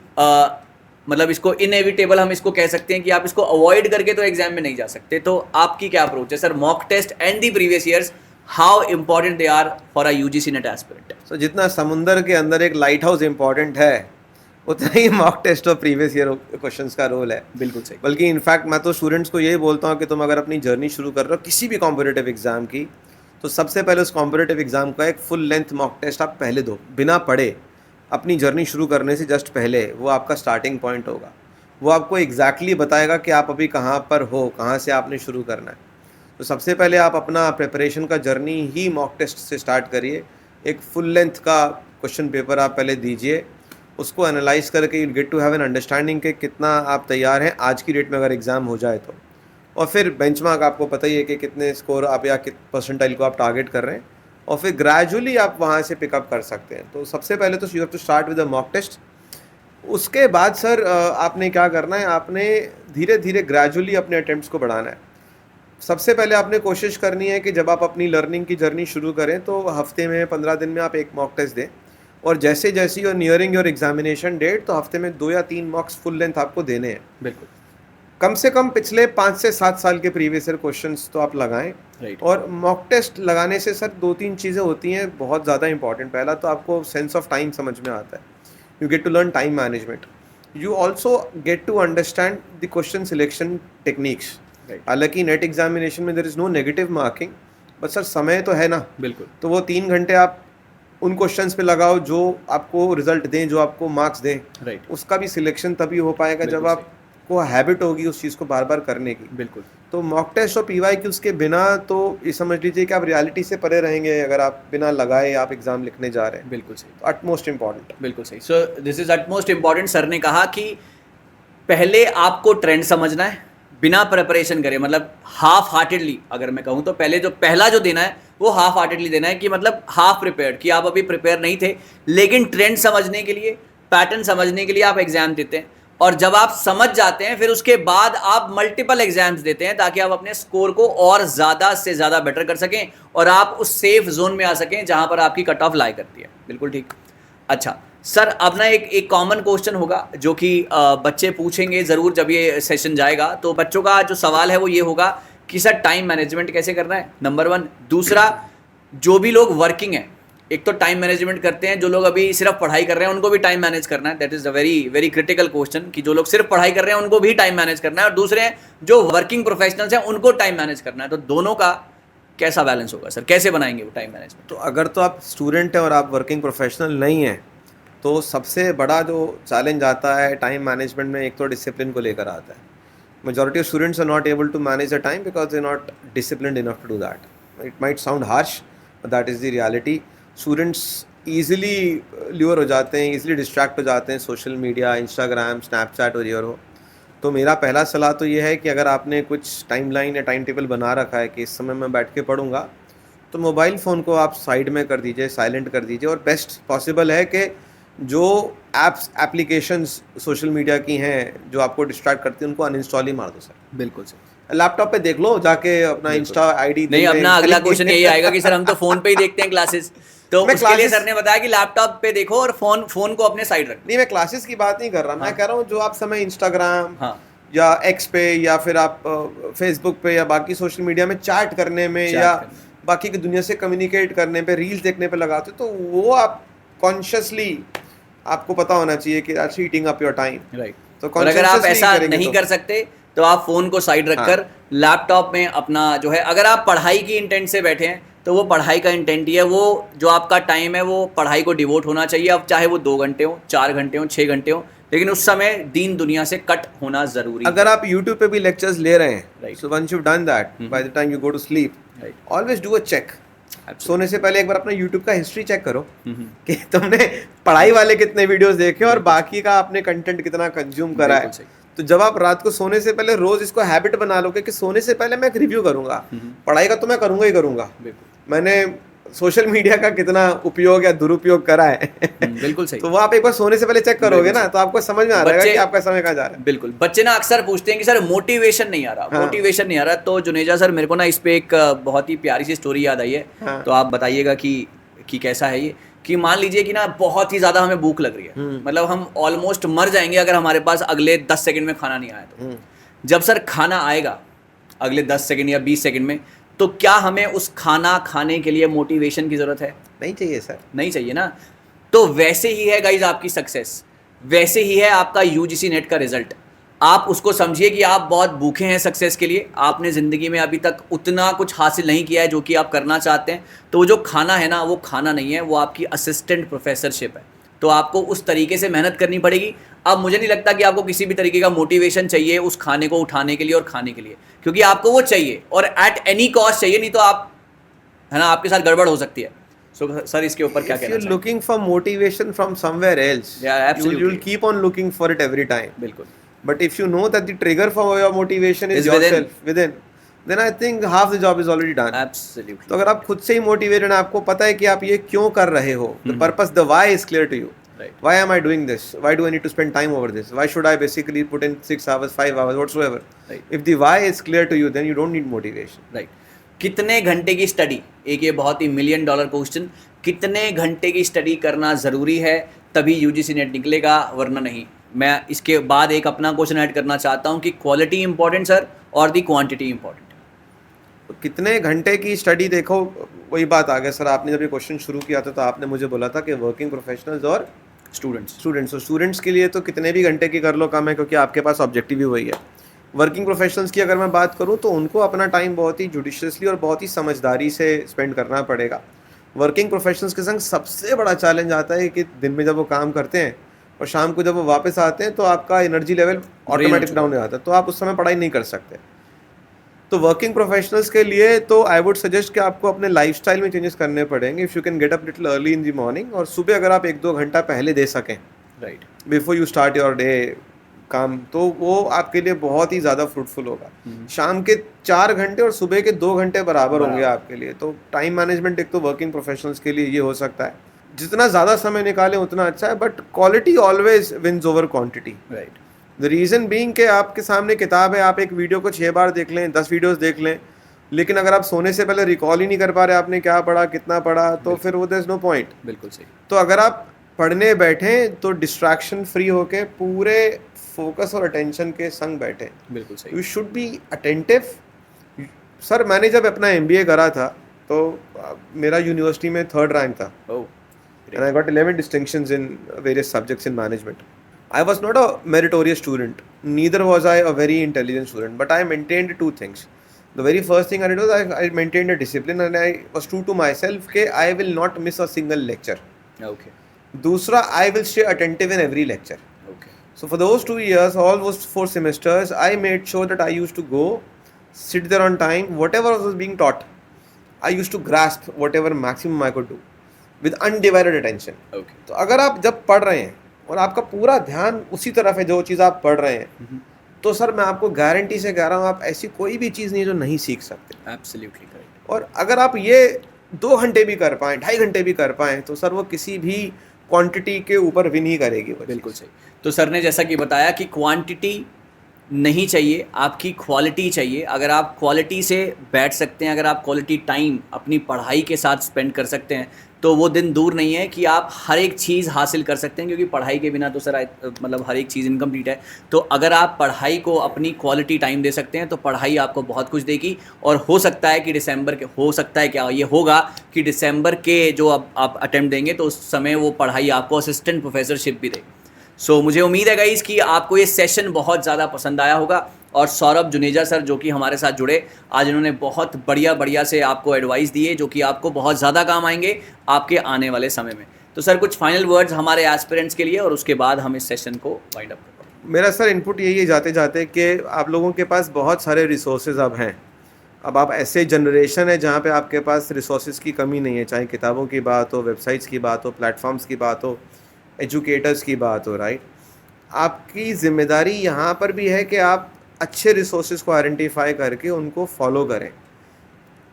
[SPEAKER 1] मतलब इसको इनएविटेबल हम इसको कह सकते हैं कि आप इसको अवॉइड करके तो एग्जाम में नहीं जा सकते। तो आपकी क्या अप्रोच है sir, mock test and the previous years, how important they are for a UGC NET aspirant?
[SPEAKER 2] So जितना समुंदर के अंदर एक लाइट हाउस इंपॉर्टेंट है, उतना ही मॉक टेस्ट और प्रीवियस ईयर क्वेश्चंस का रोल है।
[SPEAKER 1] बिल्कुल सही।
[SPEAKER 2] बल्कि इनफैक्ट मैं तो स्टूडेंट्स को यही बोलता हूँ कि तुम अगर अपनी जर्नी शुरू कर रहे हो किसी भी कॉम्पिटिटिव एग्जाम की, तो सबसे पहले उस कॉम्पिटिटिव एग्जाम का एक फुल लेंथ मॉक टेस्ट आप पहले दो, बिना पढ़े, अपनी जर्नी शुरू करने से जस्ट पहले। वो आपका स्टार्टिंग पॉइंट होगा, वो आपको एग्जैक्टली बताएगा कि आप अभी कहाँ पर हो, कहाँ से आपने शुरू करना है। तो सबसे पहले आप अपना प्रिपरेशन का जर्नी ही मॉक टेस्ट से स्टार्ट करिए। एक फुल लेंथ का क्वेश्चन पेपर आप पहले दीजिए, उसको एनालाइज करके you get to have an understanding कि कितना आप तैयार हैं आज की डेट में अगर एग्ज़ाम हो जाए तो। और फिर बेंचमार्क आपको पता ही है कि कितने स्कोर आप या कित परसेंटाइल को आप टारगेट कर रहे हैं, और फिर ग्रेजुअली आप वहाँ से पिकअप कर सकते हैं। तो सबसे पहले तो you have to start with a mock test. उसके बाद सर आपने क्या करना है, आपने धीरे धीरे ग्रेजुअली अपने अटेम्प्ट्स को बढ़ाना है। सबसे पहले आपने कोशिश करनी है कि जब आप अपनी लर्निंग की जर्नी शुरू करें तो हफ्ते में 15 दिन में आप एक मॉक टेस्ट दें, और जैसे जैसे you nearing your examination date तो हफ्ते में 2 या 3 मॉक्स फुल लेंथ आपको देने हैं।
[SPEAKER 1] बिल्कुल।
[SPEAKER 2] कम से कम पिछले 5 से 7 साल के प्रीवियस ईयर क्वेश्चंस तो आप लगाएं।
[SPEAKER 1] राइट।
[SPEAKER 2] और मॉक टेस्ट लगाने से सर 2-3 चीज़ें होती हैं बहुत ज़्यादा इंपॉर्टेंट। पहला तो आपको सेंस ऑफ टाइम समझ में आता है, you get to learn time management, you also get to understand the question selection techniques. हालांकि नेट एग्जामिनेशन में there is no negative marking, but sir समय तो है ना।
[SPEAKER 1] बिल्कुल।
[SPEAKER 2] तो वो 3 घंटे आप उन क्वेश्चंस पे लगाओ जो आपको रिजल्ट दें, जो आपको मार्क्स दें।
[SPEAKER 1] राइट।
[SPEAKER 2] उसका भी सिलेक्शन तभी हो पाएगा जब आपको हैबिट होगी उस चीज़ को बार बार करने की।
[SPEAKER 1] बिल्कुल।
[SPEAKER 2] तो मॉक टेस्ट और PYQs के बिना तो ये समझ लीजिए कि आप रियलिटी से परे रहेंगे अगर आप बिना लगाए आप एग्जाम लिखने जा रहे हैं।
[SPEAKER 1] बिल्कुल सही।
[SPEAKER 2] तो अटमोस्ट इम्पॉर्टेंट।
[SPEAKER 1] बिल्कुल सही। So this is utmost important. Sir ने कहा कि पहले आपको ट्रेंड समझना है, बिना प्रिपरेशन करे, मतलब हाफ हार्टेडली अगर मैं कहूँ तो पहला जो देना है वो हाफ हार्टेडली देना है, कि मतलब हाफ प्रिपेयर्ड, कि आप अभी प्रिपेयर नहीं थे लेकिन ट्रेंड समझने के लिए, पैटर्न समझने के लिए आप एग्जाम देते हैं, और जब आप समझ जाते हैं फिर उसके बाद आप मल्टीपल एग्जाम्स देते हैं ताकि आप अपने स्कोर को और ज़्यादा से ज़्यादा बेटर कर सकें और आप उस सेफ जोन में आ सकें जहां पर आपकी कट ऑफ लाई करती है। बिल्कुल ठीक। अच्छा सर, अब ना एक कॉमन क्वेश्चन होगा जो कि बच्चे पूछेंगे ज़रूर जब ये सेशन जाएगा। तो बच्चों का जो सवाल है वो ये होगा कि सर टाइम मैनेजमेंट कैसे करना है, नंबर 1। दूसरा, जो भी लोग वर्किंग हैं, एक तो टाइम मैनेजमेंट करते हैं, जो लोग अभी सिर्फ पढ़ाई कर रहे हैं उनको भी टाइम मैनेज करना है। That is a very very critical question, कि जो लोग सिर्फ पढ़ाई कर रहे हैं उनको भी टाइम मैनेज करना है, और दूसरे हैं जो वर्किंग प्रोफेशनल्स हैं उनको टाइम मैनेज करना है। तो दोनों का कैसा बैलेंस होगा सर, कैसे बनाएंगे वो टाइम मैनेजमेंट?
[SPEAKER 2] तो अगर तो आप स्टूडेंट हैं और आप वर्किंग प्रोफेशनल नहीं हैं तो सबसे बड़ा जो चैलेंज आता है टाइम मैनेजमेंट में, एक तो डिसिप्लिन को लेकर आता है। Majority of students are not able to manage their time because they're not disciplined enough to do that. It might sound harsh, but that is the reality. Students easily lure हो जाते हैं, easily distract हो जाते हैं social media, Instagram, Snapchat और ये और हो। तो मेरा पहला सलाह तो ये है कि अगर आपने कुछ टाइमलाइन या टाइम टेबल बना रखा है कि इस समय मैं बैठ के पढ़ूंगा, तो मोबाइल फ़ोन को आप साइड में कर दीजिए, साइलेंट कर दीजिए, और बेस्ट पॉसिबल है कि जो एप्स एप्लीकेशंस सोशल मीडिया की हैं जो आपको डिस्ट्रैक्ट करती हैं उनको अनइंस्टॉल ही मार दो सर।
[SPEAKER 1] बिल्कुल सर।
[SPEAKER 2] लैपटॉप पे देख लो जाके अपना इंस्टा आईडी।
[SPEAKER 1] नहीं, अपना अगला क्वेश्चन यही आएगा कि सर हम तो फोन पे ही देखते हैं क्लासेस, तो उसके लिए सर ने बताया कि लैपटॉप पे देखो और फोन को अपने साइड रखो।
[SPEAKER 2] नहीं, मैं क्लासेस की बात नहीं कर रहा। मैं कह रहा हूँ जो आप समय इंस्टाग्राम या एक्स पे या फिर आप फेसबुक पे या बाकी सोशल मीडिया में चैट करने में या बाकी की दुनिया से कम्युनिकेट करने पे, रील्स देखने पे लगाते हो, तो वो आप कॉन्शियसली आपको पता होना चाहिए कि that's eating up your time. Right. तो
[SPEAKER 1] अगर आप ऐसा नहीं कर सकते तो आप फोन को साइड रखकर लैपटॉप में अपना जो है, अगर आप पढ़ाई की इंटेंट से बैठे हैं तो वो पढ़ाई का इंटेंट ही है, वो जो आपका टाइम है वो पढ़ाई को डिवोट होना चाहिए। अब चाहे वो 2 घंटे हो, 4 घंटे हो, 6 घंटे हो, लेकिन उस समय दीन दुनिया से कट होना जरूरी है।
[SPEAKER 2] अगर आप YouTube पे भी लेक्चर्स ले रहे हैं, so once you done that, by the time you go to sleep, always do a check. सोने से पहले एक बार अपना YouTube का हिस्ट्री चेक करो कि तुमने पढ़ाई वाले कितने वीडियोस देखे और बाकी का आपने कंटेंट कितना कंज्यूम करा है। तो जब आप रात को सोने से पहले रोज इसको हैबिट बना लोगे कि सोने से पहले मैं एक रिव्यू करूंगा, पढ़ाई का तो मैं करूंगा ही करूंगा, मैंने सोशल मीडिया का कितना उपयोग या दुरुपयोग करा है।
[SPEAKER 1] बिल्कुल सही।
[SPEAKER 2] तो वो आप एक बार सोने से पहले चेक करोगे ना, तो आपको समझ में आ जाएगा कि आपका समय कहाँ जा रहा है।
[SPEAKER 1] बिल्कुल। बच्चे ना अक्सर पूछते हैं कि सर मोटिवेशन नहीं आ रहा, मोटिवेशन नहीं आ रहा। तो जुनेजा सर, मेरे को ना इस पे एक बहुत ही प्यारी सी स्टोरी याद आई है, तो आप बताइएगा कि कैसा है ये। कि मान लीजिए कि ना बहुत ही ज़्यादा हमें भूख लग रही है, मतलब हम ऑलमोस्ट मर जाएंगे अगर हमारे पास अगले 10 सेकंड में खाना नहीं आया। तो जब सर खाना आएगा अगले 10 सेकंड या 20 सेकंड में, तो क्या हमें उस खाना खाने के लिए मोटिवेशन की ज़रूरत है?
[SPEAKER 2] नहीं चाहिए सर, नहीं
[SPEAKER 1] चाहिए ना। तो वैसे ही है गाइज आपकी सक्सेस, वैसे ही है आपका UGC नेट का रिजल्ट। आप उसको समझिए कि आप बहुत भूखे हैं सक्सेस के लिए, आपने ज़िंदगी में अभी तक उतना कुछ हासिल नहीं किया है जो कि आप करना चाहते हैं। तो वो जो खाना है ना, वो खाना नहीं है, वो आपकी असिस्टेंट प्रोफेसरशिप है। तो आपको उस तरीके से मेहनत करनी पड़ेगी। अब मुझे नहीं लगता कि आपको किसी भी तरीके का मोटिवेशन चाहिए उस खाने को उठाने के लिए और खाने के लिए, क्योंकि आपको वो चाहिए और एट एनी कॉस्ट चाहिए, नहीं तो आप, है ना, आपके साथ गड़बड़ हो सकती है। सो सर इसके ऊपर क्या कहना चाहिए?
[SPEAKER 2] Looking for motivation from somewhere else, you will keep on looking for it every time.
[SPEAKER 1] बिल्कुल।
[SPEAKER 2] But if you know that the trigger for your motivation is
[SPEAKER 1] Is within.
[SPEAKER 2] yourself, within, then I think half the job is already done.
[SPEAKER 1] Absolutely.
[SPEAKER 2] तो अगर आप खुद से ही motivated हैं, आपको पता है कि आप ये क्यों कर रहे हो, the purpose, the why is clear to you.
[SPEAKER 1] Right.
[SPEAKER 2] Why am I doing this? Why do I need to spend time over this? Why should I basically put in 6 hours, 5 hours, whatsoever?
[SPEAKER 1] Right.
[SPEAKER 2] If the why is clear to you, then you don't need motivation.
[SPEAKER 1] Right. कितने घंटे की study, एक ये बहुत ही $1 million question, कितने घंटे की study करना ज़रूरी है तभी यूजीसी नेट निकलेगा, वरना नहीं. मैं इसके बाद एक अपना क्वेश्चन ऐड करना चाहता हूँ कि क्वालिटी इंपॉर्टेंट सर और दी क्वांटिटी इंपॉर्टेंट.
[SPEAKER 2] तो कितने घंटे की स्टडी, देखो वही बात आ गया सर. आपने जब ये क्वेश्चन शुरू किया था तो आपने मुझे बोला था कि वर्किंग प्रोफेशनल्स और स्टूडेंट्स के लिए तो कितने भी घंटे की कर लो कम है, क्योंकि आपके पास ऑब्जेक्टिव ही वही है. वर्किंग प्रोफेशनल्स की अगर मैं बात करूं तो उनको अपना टाइम बहुत ही जुडिशियसली और बहुत ही समझदारी से स्पेंड करना पड़ेगा. वर्किंग प्रोफेशनल्स के संग सबसे बड़ा चैलेंज आता है कि दिन में जब वो काम करते हैं और शाम को जब वो वापस आते हैं तो आपका एनर्जी लेवल ऑटोमेटिक डाउन हो जाता है, तो आप उस समय पढ़ाई नहीं कर सकते. तो वर्किंग प्रोफेशनल्स के लिए तो आई वुड सजेस्ट कि आपको अपने लाइफस्टाइल में चेंजेस करने पड़ेंगे. If you can get up little early in the morning, और सुबह अगर आप 1-2 घंटा पहले दे सकें
[SPEAKER 1] right
[SPEAKER 2] before you start your day काम, तो वो आपके लिए बहुत ही ज़्यादा फ्रूटफुल होगा. शाम के 4 घंटे और सुबह के 2 घंटे बराबर होंगे आपके लिए. तो टाइम मैनेजमेंट एक तो वर्किंग प्रोफेशनल्स के लिए ये हो सकता है. जितना ज़्यादा समय निकालें उतना अच्छा है, but quality always wins over quantity.
[SPEAKER 1] Right.
[SPEAKER 2] The reason being कि आपके सामने किताब है, आप एक वीडियो को 6 बार देख लें, 10 वीडियोस देख लें, लेकिन अगर आप सोने से पहले रिकॉल ही नहीं कर पा रहे आपने क्या पढ़ा, कितना पढ़ा, तो फिर वो देयर इज नो पॉइंट.
[SPEAKER 1] बिल्कुल सही.
[SPEAKER 2] तो अगर आप पढ़ने बैठें तो डिस्ट्रैक्शन फ्री होके पूरे फोकस और अटेंशन के संग बैठें.
[SPEAKER 1] बिल्कुल सही.
[SPEAKER 2] You should be attentive. Sir मैंने जब अपना MBA करा था तो मेरा यूनिवर्सिटी में 3rd रैंक था.
[SPEAKER 1] ओह.
[SPEAKER 2] And I got 11 distinctions in various subjects in management. I was not a meritorious student. Neither was I a very intelligent student. But I maintained 2 things. The very first thing I did was I maintained a discipline and I was true to myself कि I will not miss a single lecture.
[SPEAKER 1] Okay.
[SPEAKER 2] दूसरा, I will stay attentive in every lecture.
[SPEAKER 1] Okay.
[SPEAKER 2] So for those 2 years, all those 4 semesters, I made sure that I used to go, sit there on time, whatever was being taught. I used to grasp whatever maximum I could do with undivided attention.
[SPEAKER 1] Okay.
[SPEAKER 2] तो अगर आप जब पढ़ रहे हैं और आपका पूरा ध्यान उसी तरफ है जो चीज़ आप पढ़ रहे हैं, तो सर मैं आपको गारंटी से कह रहा हूँ आप ऐसी कोई भी चीज़ नहीं है जो नहीं सीख सकते.
[SPEAKER 1] Absolutely correct.
[SPEAKER 2] और अगर आप ये 2 घंटे भी कर पाएँ, 2.5 घंटे भी कर पाएँ, तो सर वो किसी भी क्वांटिटी के ऊपर विन ही करेगी.
[SPEAKER 1] बिल्कुल सही. तो सर ने जैसा कि बताया कि क्वांटिटी नहीं चाहिए, आपकी क्वालिटी चाहिए. अगर आप क्वालिटी से बैठ सकते हैं, अगर आप क्वालिटी टाइम अपनी पढ़ाई के साथ स्पेंड कर सकते हैं, तो वो दिन दूर नहीं है कि आप हर एक चीज़ हासिल कर सकते हैं, क्योंकि पढ़ाई के बिना तो सर मतलब हर एक चीज़ इनकम्प्लीट है. तो अगर आप पढ़ाई को अपनी क्वालिटी टाइम दे सकते हैं तो पढ़ाई आपको बहुत कुछ देगी. और हो सकता है कि ये होगा कि दिसंबर के जो आप अटेम्प्ट देंगे तो उस समय वो पढ़ाई आपको असिस्टेंट प्रोफेसरशिप भी देगी. सो मुझे उम्मीद है गाइस कि आपको ये सेशन बहुत ज़्यादा पसंद आया होगा. और सौरभ जुनेजा सर जो कि हमारे साथ जुड़े आज, इन्होंने बहुत बढ़िया से आपको एडवाइस दिए जो कि आपको बहुत ज़्यादा काम आएंगे आपके आने वाले समय में. तो सर कुछ फाइनल वर्ड्स हमारे एस्पिरेंट्स के लिए और उसके बाद हम इस सेशन को वाइंड अप करते हैं.
[SPEAKER 2] मेरा सर इनपुट यही है जाते जाते कि आप लोगों के पास बहुत सारे रिसोर्सेज अब हैं. अब आप ऐसे जनरेशन है जहाँ पे आपके पास रिसोर्सेज की कमी नहीं है, चाहे किताबों की बात हो, वेबसाइट्स की बात हो, प्लेटफॉर्म्स की बात हो, एजुकेटर्स की बात हो. राइट, आपकी जिम्मेदारी यहाँ पर भी है कि आप अच्छे रिसोर्सेज को आइडेंटिफाई करके उनको फॉलो करें.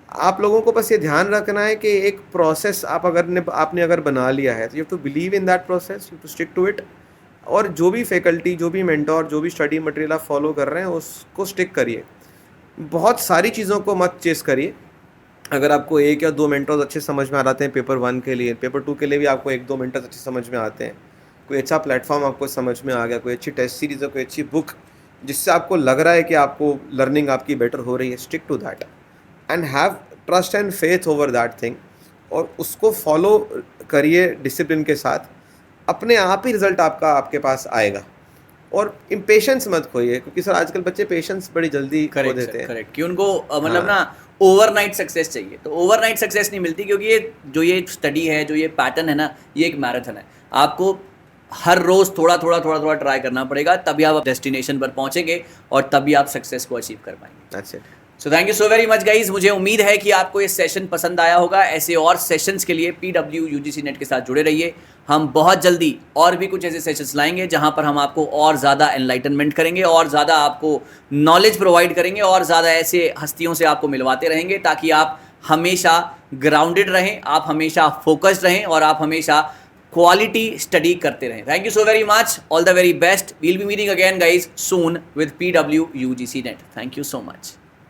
[SPEAKER 2] आप लोगों को बस ये ध्यान रखना है कि एक प्रोसेस आपने अगर बना लिया है तो you have to believe in that process, you have to stick to it. और जो भी फैकल्टी, जो भी मेंटोर, जो भी स्टडी मटेरियल आप फॉलो कर रहे हैं उसको स्टिक करिए. बहुत सारी चीज़ों को मत चेस करिए. अगर आपको 1 या 2 मेंटर्स अच्छे समझ में आ जाते हैं पेपर 1 के लिए, पेपर 2 के लिए भी आपको 1-2 मेंटर्स अच्छे समझ में आते हैं, कोई अच्छा प्लेटफॉर्म आपको समझ में आ गया, कोई अच्छी टेस्ट सीरीज़ है, कोई अच्छी बुक जिससे आपको लग रहा है कि आपको लर्निंग आपकी बेटर हो रही है, stick to that and have trust and faith over that thing. और उसको फॉलो करिए डिसिप्लिन के साथ. अपने आप ही रिजल्ट आपके पास आएगा. और इम्पेशेंस मत खोइए, क्योंकि सर आजकल बच्चे पेशेंस बड़ी जल्दी खो देते हैं.
[SPEAKER 1] करेक्ट, कि उनको मतलब ना ओवरनाइट सक्सेस चाहिए. तो ओवरनाइट सक्सेस नहीं मिलती, क्योंकि ये स्टडी है, जो ये पैटर्न है ना, ये एक मैराथन है. आपको हर रोज़ थोड़ा ट्राई करना पड़ेगा, तभी आप डेस्टिनेशन पर पहुंचेंगे और तभी आप सक्सेस को अचीव कर पाएंगे.
[SPEAKER 2] That's it.
[SPEAKER 1] So thank you so very much guys. मुझे उम्मीद है कि आपको ये सेशन पसंद आया होगा. ऐसे और सेशंस के लिए PW UGC नेट के साथ जुड़े रहिए. हम बहुत जल्दी और भी कुछ ऐसे सेशंस लाएंगे जहां पर हम आपको और ज़्यादा एनलाइटनमेंट करेंगे और ज़्यादा आपको नॉलेज प्रोवाइड करेंगे और ज़्यादा ऐसे हस्तियों से आपको मिलवाते रहेंगे ताकि आप हमेशा ग्राउंडेड रहें, आप हमेशा फोकस्ड रहें और आप हमेशा क्वालिटी स्टडी करते रहें. Thank you so very much. All the very best. We'll be meeting again guys soon with PW UGC Net. Thank you so much.